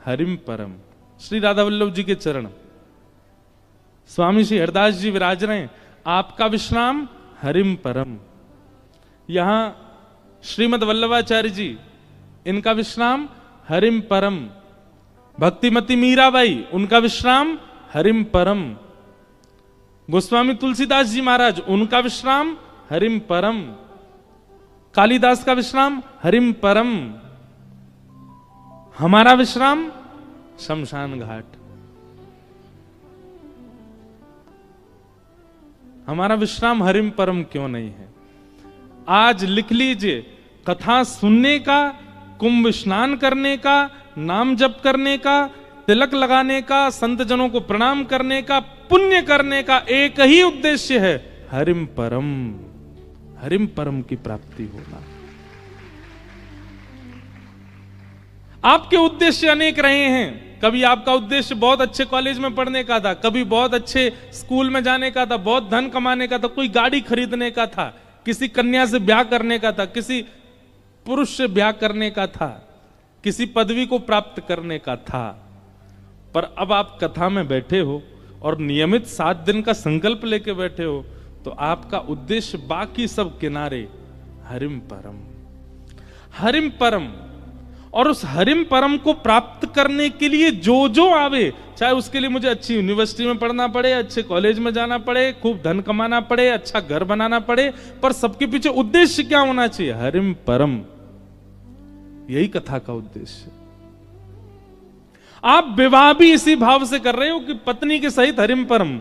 हरिम परम, श्री राधा वल्लभ जी के चरण। स्वामी श्री हरदास जी विराज रहे हैं, आपका विश्राम हरिम परम। यहां श्रीमद वल्लभाचार्य जी, इनका विश्राम हरिम परम। भक्तिमती मीराबाई, उनका विश्राम हरिम परम। गोस्वामी तुलसीदास जी महाराज, उनका विश्राम हरिम परम। कालिदास का विश्राम हरिम परम। हमारा विश्राम शमशान घाट। हमारा विश्राम हरिम परम क्यों नहीं है? आज लिख लीजिए, कथा सुनने का, कुंभ स्नान करने का, नाम जप करने का, तिलक लगाने का, संत जनों को प्रणाम करने का, पुण्य करने का एक ही उद्देश्य है, हरिम परम, हरिम परम की प्राप्ति होना। आपके उद्देश्य अनेक रहे हैं। कभी आपका उद्देश्य बहुत अच्छे कॉलेज में पढ़ने का था, कभी बहुत अच्छे स्कूल में जाने का था, बहुत धन कमाने का था, कोई गाड़ी खरीदने का था, किसी कन्या से ब्याह करने का था, किसी पुरुष से ब्याह करने का था, किसी पदवी को प्राप्त करने का था। पर अब आप कथा में बैठे हो और नियमित 7 दिन का संकल्प लेके बैठे हो, तो आपका उद्देश्य बाकी सब किनारे, हरिम परम, हरिम परम। और उस हरिम परम को प्राप्त करने के लिए जो जो आवे, चाहे उसके लिए मुझे अच्छी यूनिवर्सिटी में पढ़ना पड़े, अच्छे कॉलेज में जाना पड़े, खूब धन कमाना पड़े, अच्छा घर बनाना पड़े, पर सबके पीछे उद्देश्य क्या होना चाहिए? हरिम परम। यही कथा का उद्देश्य। आप विवाह भी इसी भाव से कर रहे हो कि पत्नी के सहित हरिम परम।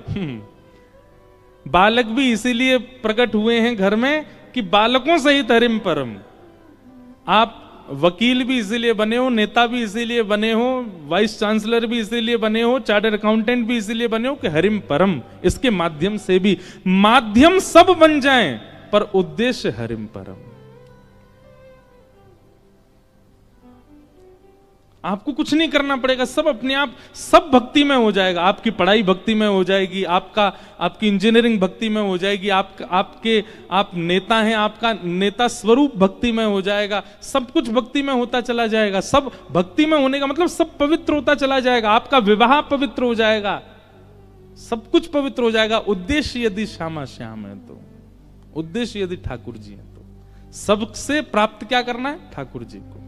बालक भी इसीलिए प्रकट हुए हैं घर में कि बालकों सहित हरिम परम। आप वकील भी इसीलिए बने हो, नेता भी इसीलिए बने हो, वाइस चांसलर भी इसीलिए बने हो, चार्टर्ड अकाउंटेंट भी इसीलिए बने हो कि हरिम परम, इसके माध्यम से भी, माध्यम सब बन जाएं पर उद्देश्य हरिम परम। आपको कुछ नहीं करना पड़ेगा, सब अपने आप, सब भक्ति में हो जाएगा। आपकी पढ़ाई भक्ति में हो जाएगी, आपकी इंजीनियरिंग भक्ति में हो जाएगी, आप नेता हैं, आपका नेता स्वरूप भक्ति में हो जाएगा, सब कुछ भक्ति में होता चला जाएगा। सब भक्ति में होने का मतलब सब पवित्र होता चला जाएगा। आपका विवाह पवित्र हो जाएगा, सब कुछ पवित्र हो जाएगा। उद्देश्य यदि श्यामा श्याम है तो, उद्देश्य यदि ठाकुर जी है तो, सबसे प्राप्त क्या करना है? ठाकुर जी को,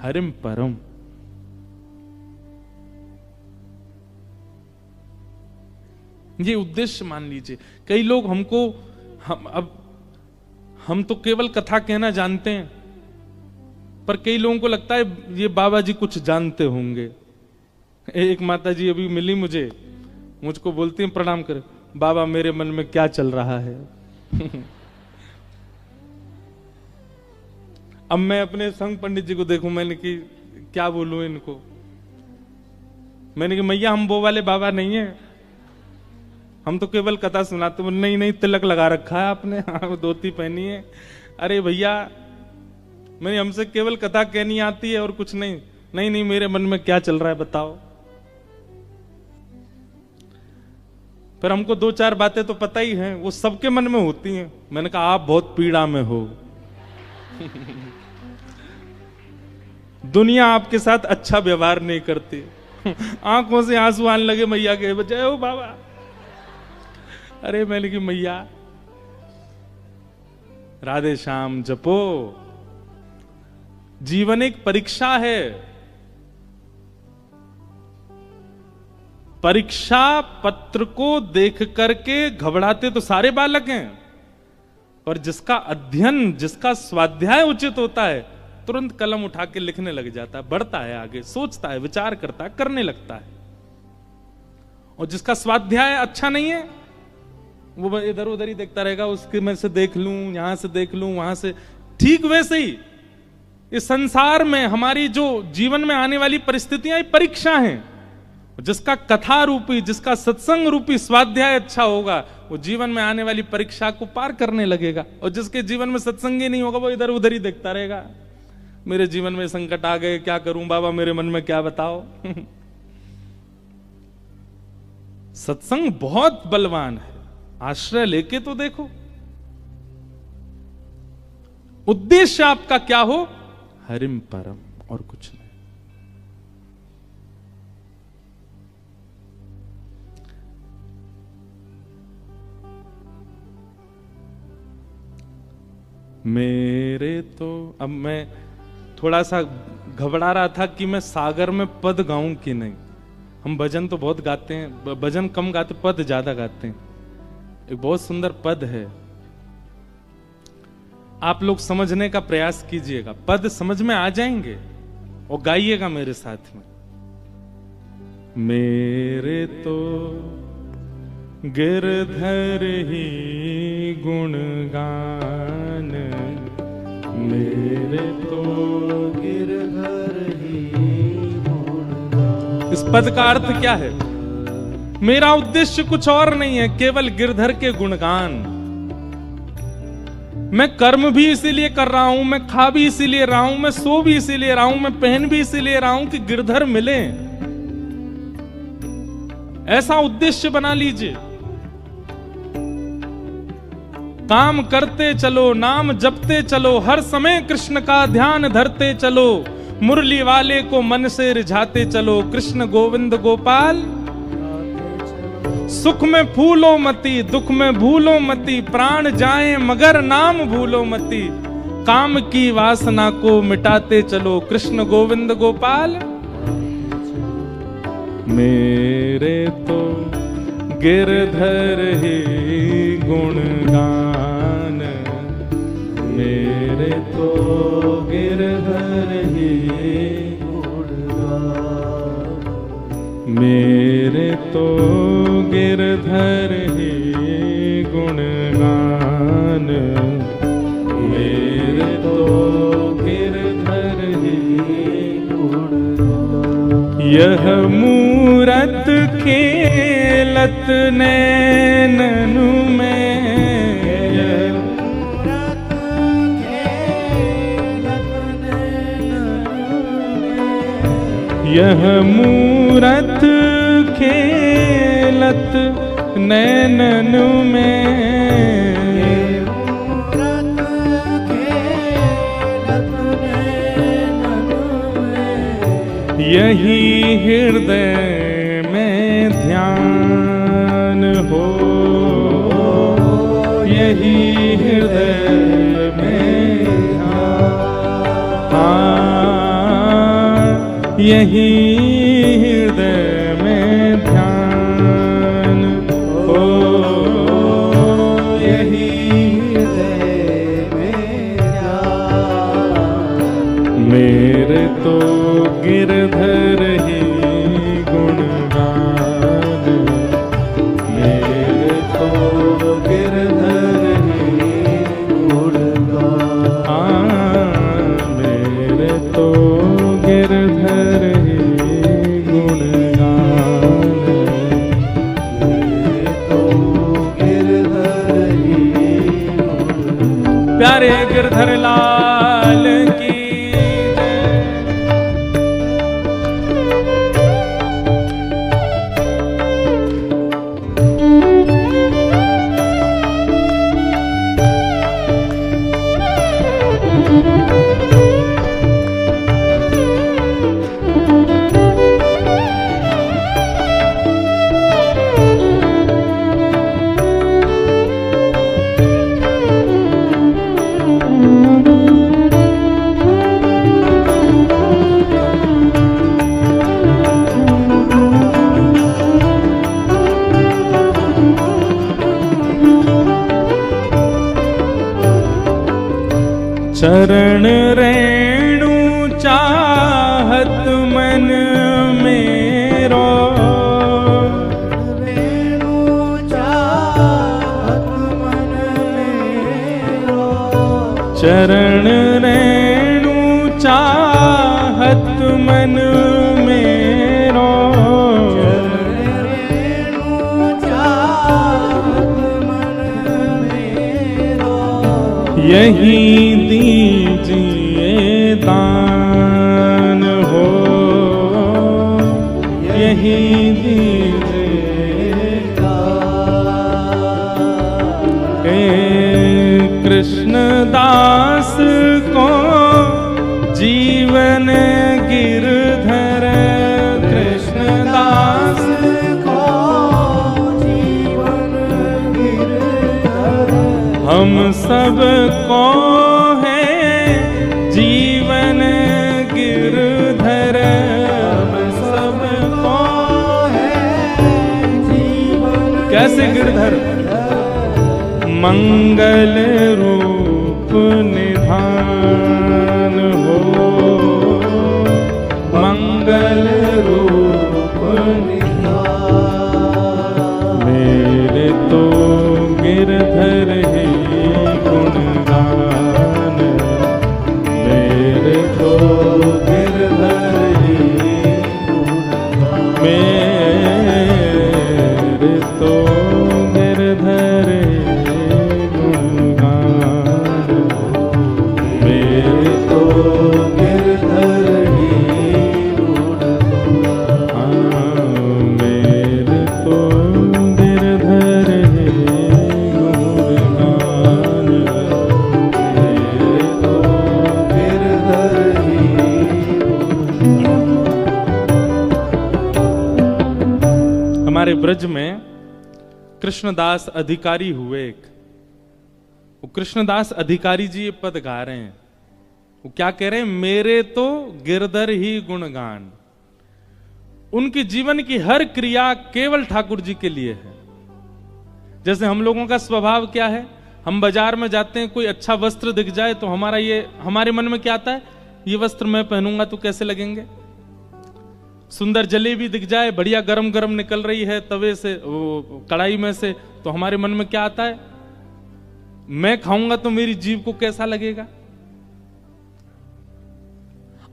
हरिम परम। ये उद्देश्य मान लीजिए। कई लोग हमको, हम तो केवल कथा कहना जानते हैं, पर कई लोगों को लगता है ये बाबा जी कुछ जानते होंगे। एक माता जी अभी मिली मुझको बोलती हैं, प्रणाम कर बाबा, मेरे मन में क्या चल रहा है। अब मैं अपने संग पंडित जी को देखूं, मैंने कि क्या बोलूं इनको। मैंने कि मैया हम वो वाले बाबा नहीं है, हम तो केवल कथा सुनाते। नहीं नहीं, तिलक लगा रखा है आपने, हाँ धोती पहनी है। अरे भैया, मैंने हमसे केवल कथा कहनी आती है और कुछ नहीं। नहीं नहीं, मेरे मन में क्या चल रहा है बताओ। फिर हमको 2-4 बातें तो पता ही हैं, वो सबके मन में होती हैं। मैंने कहा आप बहुत पीड़ा में हो। दुनिया आपके साथ अच्छा व्यवहार नहीं करती। आंखों से आंसू आने लगे मैया के, जय हो बाबा। अरे मैंने कि मैया राधे श्याम जपो, जीवन एक परीक्षा है। परीक्षा पत्र को देख करके घबराते तो सारे बालक हैं, पर जिसका अध्ययन, जिसका स्वाध्याय उचित होता है, तुरंत कलम उठा के लिखने लग जाता है, बढ़ता है आगे, सोचता है, विचार करता है, करने लगता है। और जिसका स्वाध्याय अच्छा नहीं है, वो इधर उधर ही देखता रहेगा, उसके में से देख लूं, यहां से देख लूं, वहां से। ठीक वैसे ही इस संसार में हमारी जो जीवन में आने वाली परिस्थितियां ये परीक्षा हैं। जिसका कथा रूपी, जिसका सत्संग रूपी स्वाध्याय अच्छा होगा, वो जीवन में आने वाली परीक्षा को पार करने लगेगा। और जिसके जीवन में सत्संग ही नहीं होगा, वो इधर उधर ही देखता रहेगा। मेरे जीवन में संकट आ गए, क्या करूं बाबा, मेरे मन में क्या बताओ। सत्संग बहुत बलवान है, आश्रय लेके तो देखो। उद्देश्य आपका क्या हो, हरिम परम, और कुछ नहीं। मेरे तो, अब मैं थोड़ा सा घबरा रहा था कि मैं सागर में पद गाऊं कि नहीं। हम भजन तो बहुत गाते हैं, भजन कम गाते, पद ज्यादा गाते हैं। एक बहुत सुंदर पद है, आप लोग समझने का प्रयास कीजिएगा, पद समझ में आ जाएंगे और गाइएगा मेरे साथ में। मेरे तो गिरधर ही गुणगान, मेरे तो गिरधर ही गुणगान। इस पद का अर्थ क्या है? मेरा उद्देश्य कुछ और नहीं है, केवल गिरधर के गुणगान। मैं कर्म भी इसीलिए कर रहा हूं, मैं खा भी इसीलिए रहा हूं, मैं सो भी इसीलिए रहा हूं, मैं पहन भी इसीलिए रहा हूं कि गिरधर मिले। ऐसा उद्देश्य बना लीजिए। काम करते चलो, नाम जपते चलो, हर समय कृष्ण का ध्यान धरते चलो, मुरली वाले को मन से रिझाते चलो, कृष्ण गोविंद गोपाल। सुख में फूलो मती, दुख में भूलो मती, प्राण जाए मगर नाम भूलो मती, काम की वासना को मिटाते चलो, कृष्ण गोविंद गोपाल। मेरे तो गिरधर ही गुणगान, मेरे तो गिरधर ही गुणगान, मेरे तो गिरधर ही गुणगान, मेरे तो गिरधर ही गुणगान। यह मूरत खेलत नैननु में, यह मूरत खेलत नैननु में, यही हृदय में ध्यान हो, यही हृदय में ध्यान, यही हृदय में ध्यान हो, यही हृदय में ध्यान। मेरे तो गिरधर ही गुणगान, मेरे तो गिरधर ही गुणगान, मेरे तो गिरधर ही गुणगान, मेरे तो गिरधर ही गुणगान। प्यारे गिरधर लाल की चरण रेणु चाहत मन मेरो, रेणु चाहत मन मेरो, चरण रेणु मन मेरो, यही दीजिए दान हो, यही दीजिए दान। कृष्ण दास को जीवन गिरधर, कृष्ण दास को जीवन गिरधर, हम सब को है जीवन गिरधर, हम सब को है जीवन। कैसे गिरधर? मंगल रूप निधान हो, मंगल रूप निधान। मेरे तो गिरधर ही गुणगान, मेरे तो गिरधर ही गुणगान, मेरे तो गिरधर ही गुणगान, मेरे तो गिरधर ही गुणगान, मेरे तो गिरधर ही गुणगान, मेरे तो गिरधर ही गुणगान। हमारे ब्रज में कृष्णदास अधिकारी हुए एक, वो कृष्णदास अधिकारी जी ये पद गा रहे हैं। वो क्या कह रहे हैं? मेरे तो गिरधर ही गुणगान। उनकी जीवन की हर क्रिया केवल ठाकुर जी के लिए है। जैसे हम लोगों का स्वभाव क्या है, हम बाजार में जाते हैं, कोई अच्छा वस्त्र दिख जाए तो हमारे मन में क्या आता है? ये वस्त्र मैं पहनूंगा तो कैसे लगेंगे? सुंदर जलेबी दिख जाए, बढ़िया गरम गरम निकल रही है तवे से, कढ़ाई में से, तो हमारे मन में क्या आता है? मैं खाऊंगा तो मेरी जीभ को कैसा लगेगा?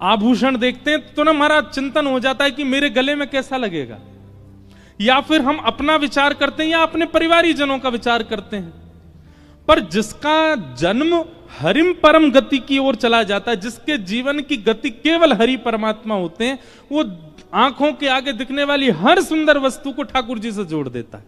आभूषण देखते हैं तो ना हमारा चिंतन हो जाता है कि मेरे गले में कैसा लगेगा। या फिर हम अपना विचार करते हैं या अपने परिवारी जनों का विचार करते हैं। पर जिसका जन्म हरिम परम गति की ओर चला जाता है, जिसके जीवन की गति केवल हरि परमात्मा होते हैं, वो आंखों के आगे दिखने वाली हर सुंदर वस्तु को ठाकुर जी से जोड़ देता है।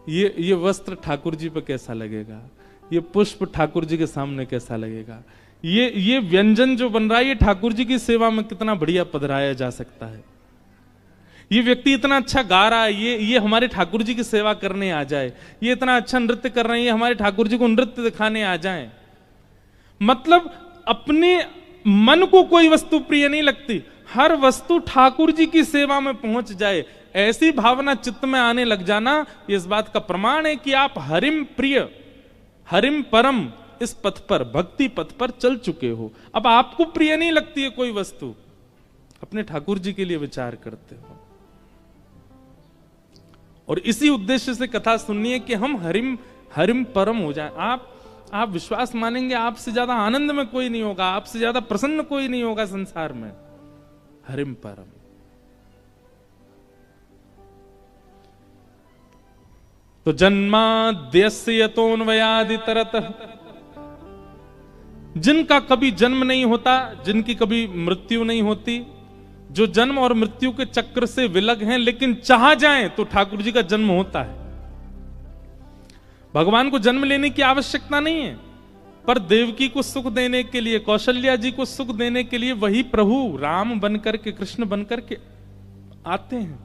ये वस्त्र ठाकुर जी पे कैसा लगेगा? ये पुष्प ठाकुर जी के सामने कैसा लगेगा? ये व्यंजन जो बन रहा है, ये ठाकुर जी की सेवा में कितना बढ़िया पधराया जा सकता है। ये व्यक्ति इतना अच्छा गा रहा है, ये हमारे ठाकुर जी की सेवा करने आ जाए। ये इतना अच्छा नृत्य कर रहे हैं, ये हमारे ठाकुर जी को नृत्य दिखाने आ जाएं। मतलब अपने मन को कोई वस्तु प्रिय नहीं लगती, हर वस्तु ठाकुर जी की सेवा में पहुंच जाए, ऐसी भावना चित्त में आने लग जाना, इस बात का प्रमाण है कि आप हरिम प्रिय, हरिम परम इस पथ पर, भक्ति पथ पर चल चुके हो। अब आपको प्रिय नहीं लगती है कोई वस्तु, अपने ठाकुर जी के लिए विचार करते हो। और इसी उद्देश्य से कथा सुननी है कि हम हरिम परम हो जाएं। आप विश्वास मानेंगे, आपसे ज्यादा आनंद में कोई नहीं होगा, आपसे ज्यादा प्रसन्न कोई नहीं होगा संसार में। हरिम परम। तो जन्माद्यस्य यतोऽन्वयादितरतः, जिनका कभी जन्म नहीं होता, जिनकी कभी मृत्यु नहीं होती, जो जन्म और मृत्यु के चक्र से विलग हैं, लेकिन चाह जाएं तो ठाकुर जी का जन्म होता है। भगवान को जन्म लेने की आवश्यकता नहीं है, पर देवकी को सुख देने के लिए, कौशल्या जी को सुख देने के लिए वही प्रभु राम बनकर के, कृष्ण बनकर के आते हैं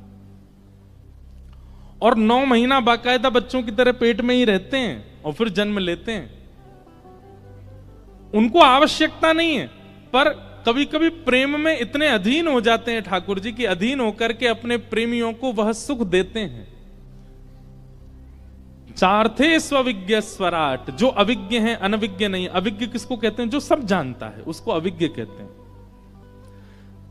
और 9 महीना बाकायदा बच्चों की तरह पेट में ही रहते हैं और फिर जन्म लेते हैं। उनको आवश्यकता नहीं है, पर कभी कभी प्रेम में इतने अधीन हो जाते हैं ठाकुर जी की, अधीन होकर के अपने प्रेमियों को वह सुख देते हैं। चार्थे स्वविज्ञ स्वराट, जो अविज्ञ है, अनविज्ञ नहीं। अविज्ञ किसको कहते हैं? जो सब जानता है, उसको अविज्ञ कहते हैं।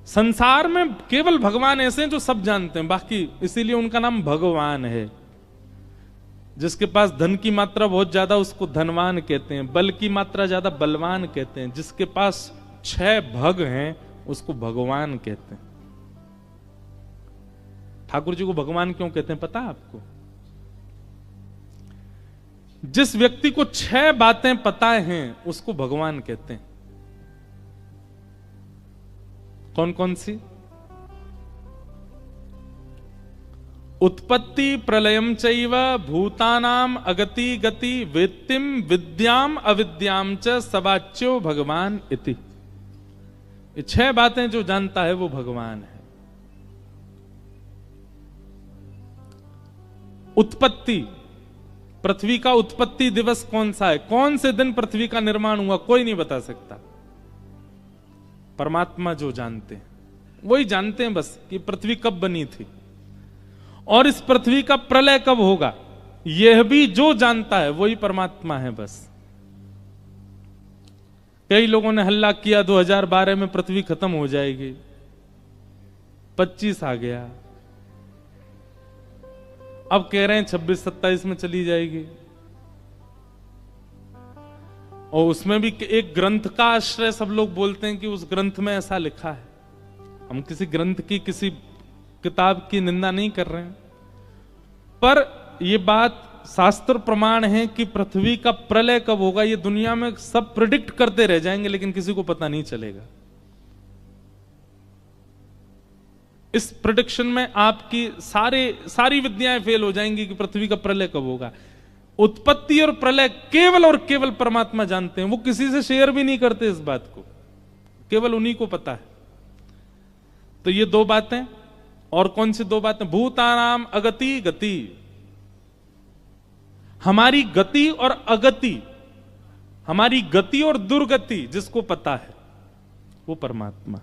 संसार में केवल भगवान ऐसे हैं जो सब जानते हैं, बाकी इसीलिए उनका नाम भगवान है। जिसके पास धन की मात्रा बहुत ज्यादा उसको धनवान कहते हैं, बल की मात्रा ज्यादा बलवान कहते हैं। जिसके पास 6 भग हैं उसको भगवान कहते हैं। ठाकुर जी को भगवान क्यों कहते हैं पता है आपको? जिस व्यक्ति को 6 बातें पता हैं उसको भगवान कहते हैं। कौन कौन सी? उत्पत्ति प्रलयम चैव भूतानाम अगति गति वेत्तिम विद्याम अविद्याम च सवाच्यो भगवान इति। ये 6 बातें जो जानता है वो भगवान है। उत्पत्ति, पृथ्वी का उत्पत्ति दिवस कौन सा है? कौन से दिन पृथ्वी का निर्माण हुआ? कोई नहीं बता सकता। परमात्मा जो जानते हैं वही जानते हैं बस कि पृथ्वी कब बनी थी और इस पृथ्वी का प्रलय कब होगा, यह भी जो जानता है वही परमात्मा है बस। कई लोगों ने हल्ला किया 2012 में पृथ्वी खत्म हो जाएगी, 25 आ गया, अब कह रहे हैं 26-27 में चली जाएगी। और उसमें भी एक ग्रंथ का आश्रय सब लोग बोलते हैं कि उस ग्रंथ में ऐसा लिखा है। हम किसी ग्रंथ की, किसी किताब की निंदा नहीं कर रहे हैं, पर यह बात शास्त्र प्रमाण है कि पृथ्वी का प्रलय कब होगा ये दुनिया में सब प्रिडिक्ट करते रह जाएंगे, लेकिन किसी को पता नहीं चलेगा। इस प्रिडिक्शन में आपकी सारी विद्याएं फेल हो जाएंगी कि पृथ्वी का प्रलय कब होगा। उत्पत्ति और प्रलय केवल और केवल परमात्मा जानते हैं, वो किसी से शेयर भी नहीं करते इस बात को, केवल उन्हीं को पता है। तो ये 2 बातें। और कौन सी 2 बातें? भूतानाम अगति गति, हमारी गति और अगति, हमारी गति और दुर्गति जिसको पता है वो परमात्मा।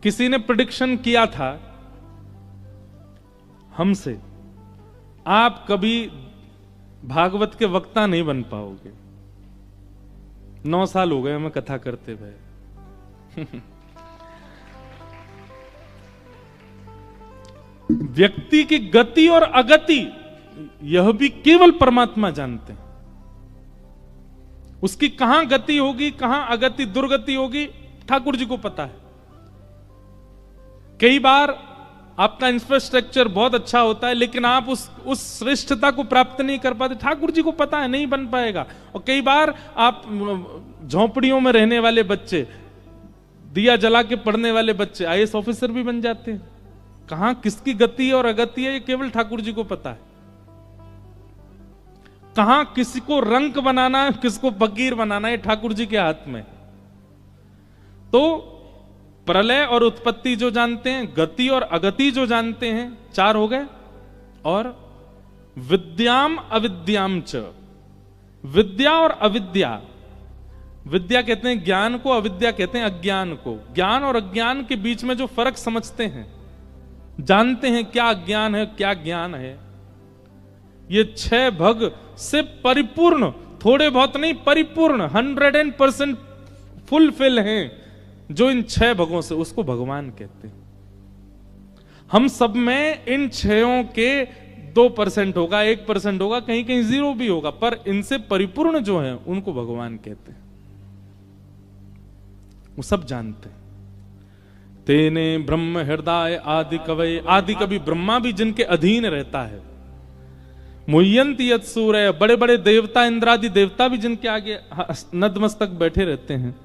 किसी ने प्रेडिक्शन किया था हमसे, आप कभी भागवत के वक्ता नहीं बन पाओगे। 9 साल हो गए हमें कथा करते हुए। व्यक्ति की गति और अगति यह भी केवल परमात्मा जानते हैं। उसकी कहां गति होगी, कहां अगति दुर्गति होगी, ठाकुर जी को पता है। कई बार आपका इंफ्रास्ट्रक्चर बहुत अच्छा होता है लेकिन आप उस श्रेष्ठता को प्राप्त नहीं कर पाते, ठाकुर जी को पता है नहीं बन पाएगा। और कई बार आप झोंपड़ियों में रहने वाले बच्चे, दिया जला के पढ़ने वाले बच्चे IAS ऑफिसर भी बन जाते हैं। कहां किसकी गति और अगति है ये केवल ठाकुर जी को पता है। कहां किसी को रंक बनाना है, किसको फकीर बनाना है, ठाकुर जी के हाथ में। तो प्रलय और उत्पत्ति जो जानते हैं, गति और अगति जो जानते हैं, 4 हो गए। और विद्याम अविद्याम च, विद्या और अविद्या। विद्या कहते हैं ज्ञान को, अविद्या कहते हैं अज्ञान को। ज्ञान और अज्ञान के बीच में जो फर्क समझते हैं, जानते हैं क्या ज्ञान है क्या ज्ञान है, ये 6 भग से परिपूर्ण, थोड़े बहुत नहीं, परिपूर्ण 100% फुलफिल हैं जो इन 6 भगों से, उसको भगवान कहते हैं। हम सब में इन 6 के 2% होगा, 1% होगा, कहीं कहीं 0 भी होगा, पर इनसे परिपूर्ण जो है उनको भगवान कहते हैं। वो सब जानते हैं। तेने ब्रह्म हृदय आदि कवय, आदि कवि ब्रह्मा भी जिनके अधीन रहता है। मुह्यंति यत् सूर्य, बड़े बड़े देवता, इंद्रादि देवता भी जिनके आगे नतमस्तक बैठे रहते हैं।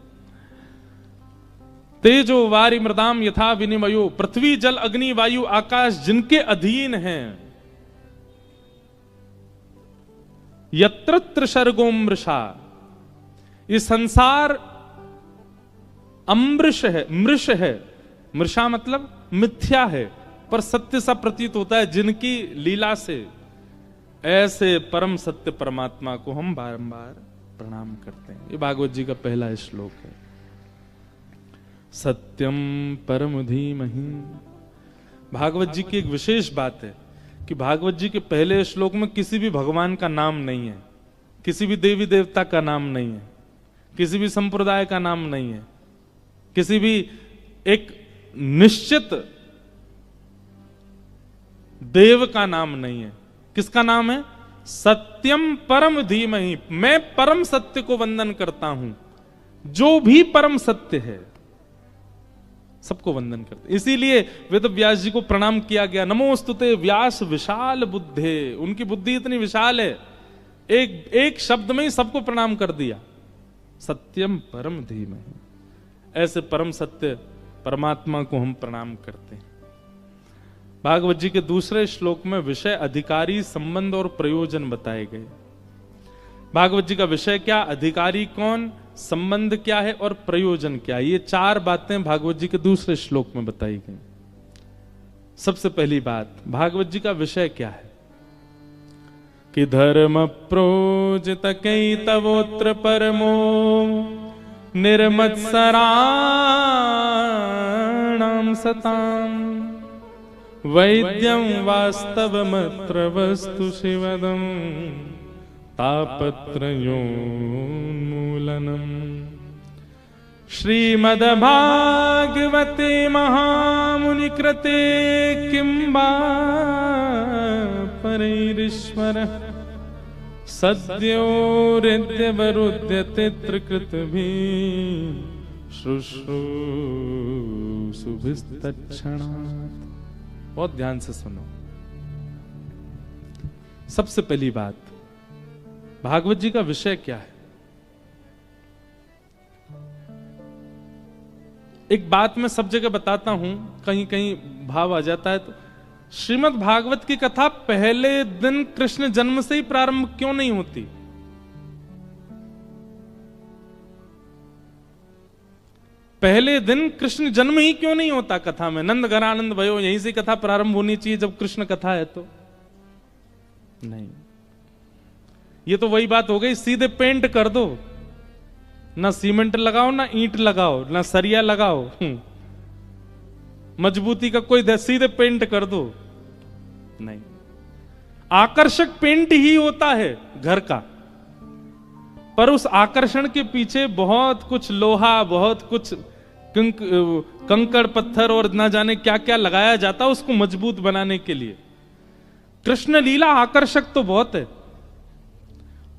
तेजो वारि मृदाम यथा विनिमयो, पृथ्वी जल अग्नि वायु आकाश जिनके अधीन हैं। यत्र सर्गो मृषा, ये संसार अमृष है, मृष है। मृषा मतलब मिथ्या है पर सत्य सा प्रतीत होता है जिनकी लीला से। ऐसे परम सत्य परमात्मा को हम बारंबार प्रणाम करते हैं। ये भागवत जी का पहला श्लोक है। सत्यम परम धीमहि। भागवत जी की एक विशेष बात है कि भागवत जी के पहले श्लोक में किसी भी भगवान का नाम नहीं है, किसी भी देवी देवता का नाम नहीं है, किसी भी संप्रदाय का नाम नहीं है, किसी भी एक निश्चित देव का नाम नहीं है। किसका नाम है? सत्यम परम धीमहि, मैं परम सत्य को वंदन करता हूं। जो भी परम सत्य है सबको वंदन करते, इसीलिए वेद व्यास जी को प्रणाम किया गया। नमोस्तुते व्यास विशाल बुद्धे, उनकी बुद्धि इतनी विशाल है, एक शब्द में ही सबको प्रणाम कर दिया। सत्यम परम धीमहि, ऐसे परम सत्य परमात्मा को हम प्रणाम करते हैं। भागवत जी के दूसरे श्लोक में विषय, अधिकारी, संबंध और प्रयोजन बताए गए। भागवत जी का विषय क्या, अधिकारी कौन, संबंध क्या है और प्रयोजन क्या है, ये चार बातें भागवत जी के दूसरे श्लोक में बताई गई। सबसे पहली बात, भागवत जी का विषय क्या है कि धर्म प्रोजित कैतवोत्र परमो निर्मत्सराणां सताम् वैद्यं वास्तवमत्र वस्तु शिवदं तापत्रयोन्मूलनम्। श्रीमद्भागवते महामुनिकृते किं वा परैरीश्वरः सद्योरित्यवरुध्यते त्रिकृतभिः शुश्रूषुभिस्तत्क्षणात्। बहुत ध्यान से सुनो। सबसे पहली बात, भागवत जी का विषय क्या है। एक बात मैं सब जगह बताता हूं, कहीं कहीं भाव आ जाता है, तो श्रीमद् भागवत की कथा पहले दिन कृष्ण जन्म से ही प्रारंभ क्यों नहीं होती? पहले दिन कृष्ण जन्म ही क्यों नहीं होता कथा में? नंद घरानंद भयो, यहीं से कथा प्रारंभ होनी चाहिए जब कृष्ण कथा है तो नहीं। ये तो वही बात हो गई, सीधे पेंट कर दो, ना सीमेंट लगाओ, ना ईंट लगाओ, ना सरिया लगाओ, मजबूती का कोई, सीधे पेंट कर दो। नहीं, आकर्षक पेंट ही होता है घर का, पर उस आकर्षण के पीछे बहुत कुछ लोहा, बहुत कुछ कंकड़ पत्थर और ना जाने क्या क्या लगाया जाता उसको मजबूत बनाने के लिए। कृष्ण लीला आकर्षक तो बहुत है,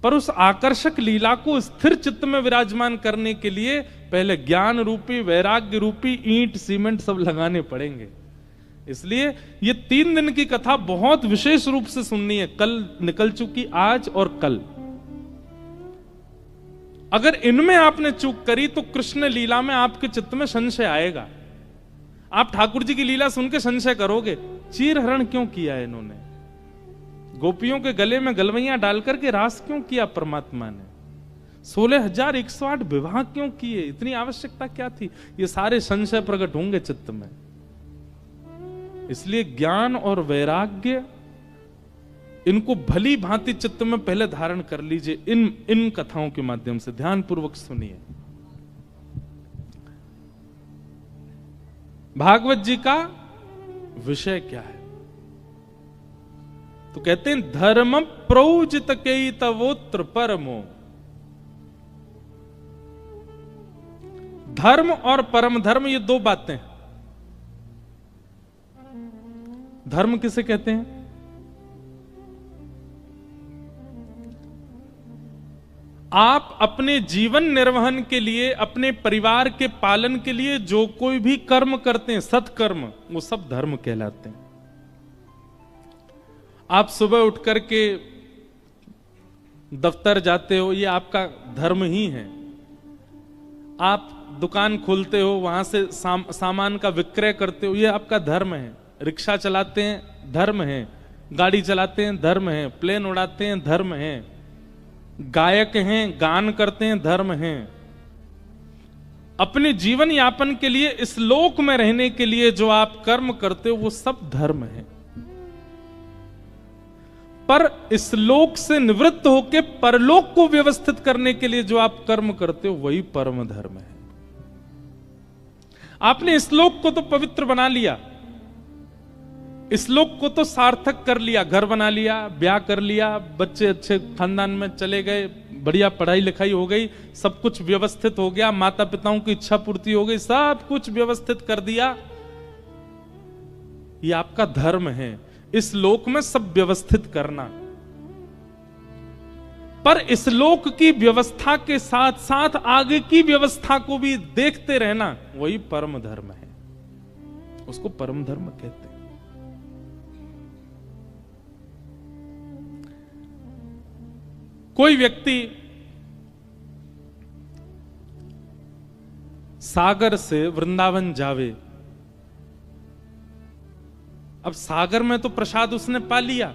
पर उस आकर्षक लीला को स्थिर चित्त में विराजमान करने के लिए पहले ज्ञान रूपी, वैराग्य रूपी ईंट, सीमेंट सब लगाने पड़ेंगे। इसलिए ये 3 दिन की कथा बहुत विशेष रूप से सुननी है। कल निकल चुकी, आज और कल। अगर इनमें आपने चूक करी तो कृष्ण लीला में आपके चित्त में संशय आएगा। आप ठाकुर जी की लीला सुन के संशय करोगे, चीर हरण क्यों किया इन्होंने, गोपियों के गले में गलवैयां डालकर के रास क्यों किया परमात्मा ने, 16,108 विवाह क्यों किए, इतनी आवश्यकता क्या थी? ये सारे संशय प्रकट होंगे चित्त में। इसलिए ज्ञान और वैराग्य, इनको भली भांति चित्त में पहले धारण कर लीजिए। इन कथाओं के माध्यम से ध्यान पूर्वक सुनिए। भागवत जी का विषय क्या है? तो कहते हैं धर्म प्रोजित कैतवोत्र परमो। धर्म और परम धर्म, ये 2 बातें। धर्म किसे कहते हैं? आप अपने जीवन निर्वहन के लिए, अपने परिवार के पालन के लिए जो कोई भी कर्म करते हैं, सत्कर्म, वो सब धर्म कहलाते हैं। आप सुबह उठ करके दफ्तर जाते हो, ये आपका धर्म ही है। आप दुकान खोलते हो, वहां से सामान का विक्रय करते हो, ये आपका धर्म है। रिक्शा चलाते हैं, धर्म है। गाड़ी चलाते हैं, धर्म है। प्लेन उड़ाते हैं, धर्म है। गायक हैं, गान करते हैं, धर्म है। अपने जीवन यापन के लिए, इस लोक में रहने के लिए जो आप कर्म करते हो, वो सब धर्म है। पर इस लोक से निवृत्त होकर परलोक को व्यवस्थित करने के लिए जो आप कर्म करते हो, वही परम धर्म है। आपने इस लोक को तो पवित्र बना लिया, इस लोक को तो सार्थक कर लिया, घर बना लिया, ब्याह कर लिया, बच्चे अच्छे खानदान में चले गए, बढ़िया पढ़ाई लिखाई हो गई, सब कुछ व्यवस्थित हो गया, माता पिताओं की इच्छा पूर्ति हो गई, सब कुछ व्यवस्थित कर दिया। ये आपका धर्म है, इस लोक में सब व्यवस्थित करना। पर इस लोक की व्यवस्था के साथ साथ आगे की व्यवस्था को भी देखते रहना, वही परम धर्म है। उसको परम धर्म कहते हैं। कोई व्यक्ति सागर से वृंदावन जावे, अब सागर में तो प्रसाद उसने पा लिया,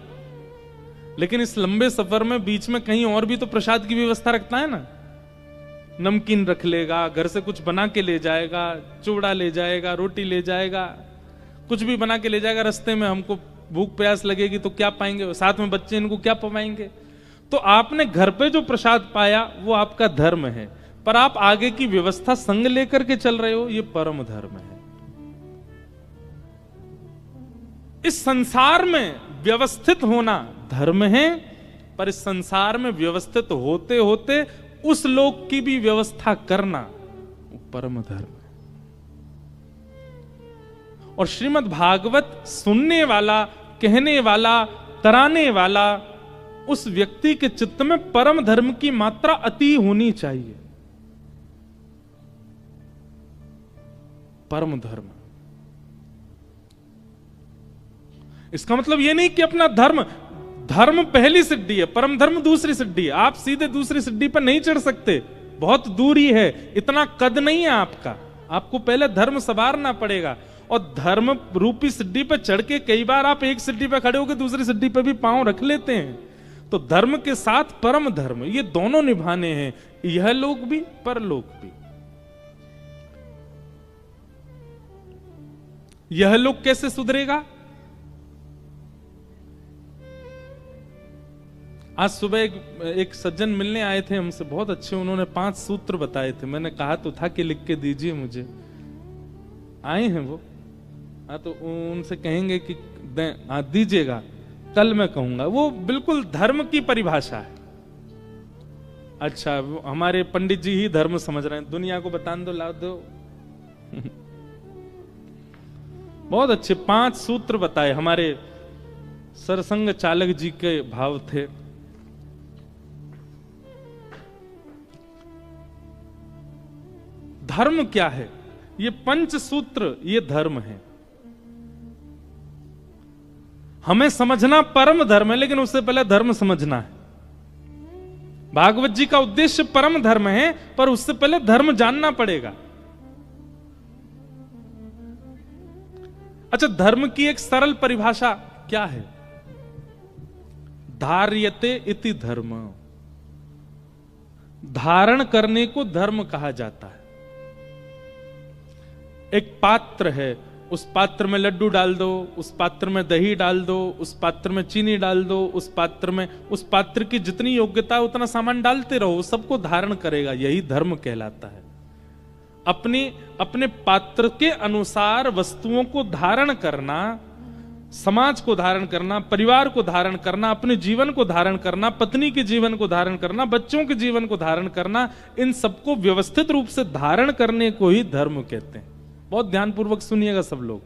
लेकिन इस लंबे सफर में बीच में कहीं और भी तो प्रसाद की व्यवस्था रखता है ना। नमकीन रख लेगा, घर से कुछ बना के ले जाएगा, चूड़ा ले जाएगा, रोटी ले जाएगा, कुछ भी बना के ले जाएगा। रास्ते में हमको भूख प्यास लगेगी तो क्या पाएंगे, साथ में बच्चे इनको क्या पवाएंगे। तो आपने घर पे जो प्रसाद पाया वो आपका धर्म है, पर आप आगे की व्यवस्था संग लेकर के चल रहे हो, ये परम धर्म है। इस संसार में व्यवस्थित होना धर्म है, पर इस संसार में व्यवस्थित होते होते उस लोक की भी व्यवस्था करना वो परम धर्म है। और श्रीमद् भागवत सुनने वाला, कहने वाला, कराने वाला उस व्यक्ति के चित्त में परम धर्म की मात्रा अति होनी चाहिए। परम धर्म, इसका मतलब यह नहीं कि अपना धर्म, धर्म पहली सिद्धि है, परम धर्म दूसरी सिद्धि है। आप सीधे दूसरी सिद्धि पर नहीं चढ़ सकते, बहुत दूरी है, इतना कद नहीं है आपका। आपको पहले धर्म संवारना पड़ेगा, और धर्म रूपी सिद्धि पर चढ़ के कई बार आप एक सिद्धि पर खड़े होकर दूसरी सिद्धि पर भी पांव रख लेते हैं। तो धर्म के साथ परम धर्म, ये दोनों निभाने हैं, यह लोक भी परलोक भी। यह लोक कैसे सुधरेगा? आज सुबह एक सज्जन मिलने आए थे हमसे, बहुत अच्छे, उन्होंने 5 सूत्र बताए थे। मैंने कहा तो था कि लिख के दीजिए मुझे। आए हैं वो, हाँ, तो उनसे कहेंगे कि दीजिएगा, कल मैं कहूंगा। वो बिल्कुल धर्म की परिभाषा है। अच्छा, हमारे पंडित जी ही धर्म समझ रहे हैं, दुनिया को बता दो, ला दो। बहुत अच्छे 5 सूत्र बताए, हमारे सरसंग चालक जी के भाव थे। धर्म क्या है? ये 5 सूत्र, ये धर्म है। हमें समझना परम धर्म है, लेकिन उससे पहले धर्म समझना है। भागवत जी का उद्देश्य परम धर्म है, पर उससे पहले धर्म जानना पड़ेगा। अच्छा, धर्म की एक सरल परिभाषा क्या है? धार्यते इति धर्म, धारण करने को धर्म कहा जाता है। एक पात्र है, उस पात्र में लड्डू डाल दो, उस पात्र में दही डाल दो, उस पात्र में चीनी डाल दो, उस पात्र में, उस पात्र की जितनी योग्यता है उतना सामान डालते रहो, सबको धारण करेगा, यही धर्म कहलाता है। अपने पात्र के अनुसार वस्तुओं को धारण करना, समाज को धारण करना, परिवार को धारण करना, अपने जीवन को धारण करना, पत्नी के जीवन को धारण करना, बच्चों के जीवन को धारण करना, इन सबको व्यवस्थित रूप से धारण करने को ही धर्म कहते हैं। बहुत ध्यानपूर्वक सुनिएगा सब लोग।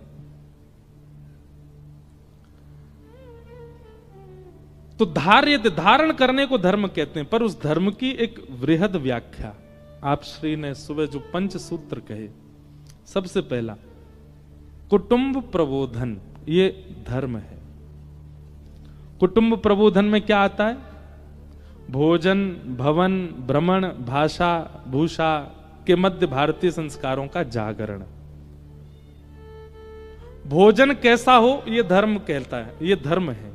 तो धारण करने को धर्म कहते हैं, पर उस धर्म की एक वृहद व्याख्या आप श्री ने सुबह जो 5 सूत्र कहे, सबसे पहला कुटुंब प्रबोधन, ये धर्म है। कुटुंब प्रबोधन में क्या आता है? भोजन, भवन, भ्रमण, भाषा, भूषा के मध्य भारतीय संस्कारों का जागरण। भोजन कैसा हो, यह धर्म कहता है, यह धर्म है।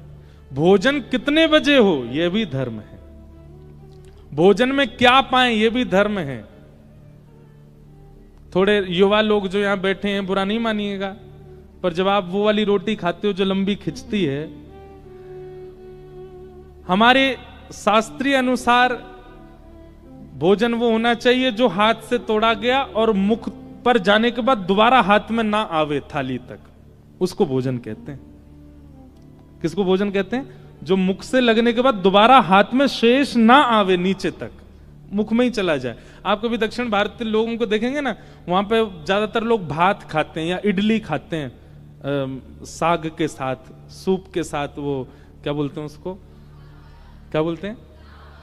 भोजन कितने बजे हो, यह भी धर्म है। भोजन में क्या पाएं, यह भी धर्म है। थोड़े युवा लोग जो यहां बैठे हैं, बुरा नहीं मानिएगा, पर जब आप वो वाली रोटी खाते हो जो लंबी खिंचती है, हमारे शास्त्रीय अनुसार भोजन वो होना चाहिए जो हाथ से तोड़ा गया और मुख पर जाने के बाद दोबारा हाथ में ना आवे थाली तक, उसको भोजन कहते हैं। किसको भोजन कहते हैं? जो मुख से लगने के बाद दोबारा हाथ में शेष ना आवे नीचे तक, मुख में ही चला जाए। आप कभी दक्षिण भारतीय लोगों को देखेंगे ना, वहां पे ज्यादातर लोग भात खाते हैं या इडली खाते हैं, साग के साथ, सूप के साथ, वो क्या बोलते हैं उसको, क्या बोलते हैं,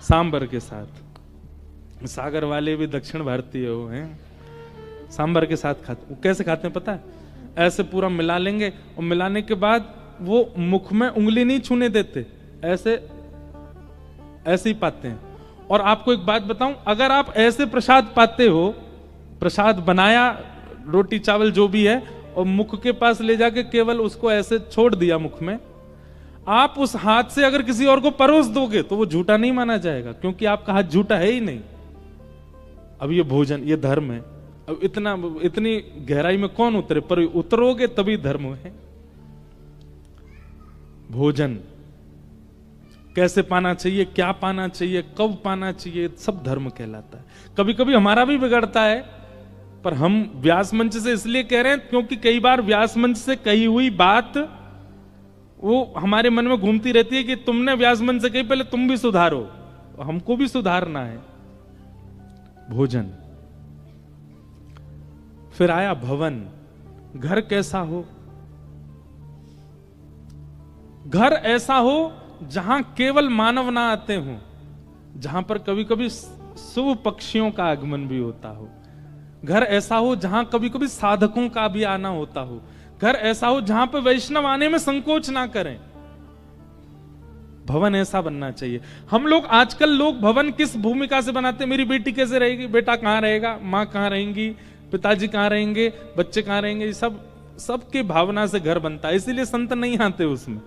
सांबर के साथ। सागर वाले भी दक्षिण भारतीय हो हैं, सांबर के साथ खाते। वो कैसे खाते हैं पता है? ऐसे पूरा मिला लेंगे और मिलाने के बाद वो मुख में उंगली नहीं छूने देते, ऐसे ऐसे ही पाते हैं। और आपको एक बात बताऊं, अगर आप ऐसे प्रसाद पाते हो, प्रसाद बनाया रोटी चावल जो भी है और मुख के पास ले जाके केवल उसको ऐसे छोड़ दिया मुख में, आप उस हाथ से अगर किसी और को परोस दोगे तो वो झूठा नहीं माना जाएगा, क्योंकि आपका हाथ झूठा है ही नहीं। अब ये भोजन, ये धर्म है। अब इतनी गहराई में कौन उतरे, पर उतरोगे तभी धर्म है। भोजन कैसे पाना चाहिए, क्या पाना चाहिए, कब पाना चाहिए, सब धर्म कहलाता है। कभी कभी हमारा भी बिगड़ता है, पर हम व्यास मंच से इसलिए कह रहे हैं क्योंकि कई बार व्यास मंच से कही हुई बात वो हमारे मन में घूमती रहती है कि तुमने व्यास मंच से कही, पहले तुम भी सुधारो, हमको भी सुधारना है। भोजन। फिर आया भवन। घर कैसा हो? घर ऐसा हो जहां केवल मानव ना आते हो, जहां पर कभी कभी शुभ पक्षियों का आगमन भी होता हो। घर ऐसा हो जहां कभी कभी साधकों का भी आना होता हो। घर ऐसा हो जहां पर वैष्णव आने में संकोच ना करें। भवन ऐसा बनना चाहिए। हम लोग आजकल लोग भवन किस भूमिका से बनाते हैं? मेरी बेटी कैसे रहेगी, बेटा कहां रहेगा, मां कहां रहेंगी, पिताजी कहां रहेंगे, बच्चे कहां रहेंगे, सब सबके भावना से घर बनता है, इसीलिए संत नहीं आते उसमें।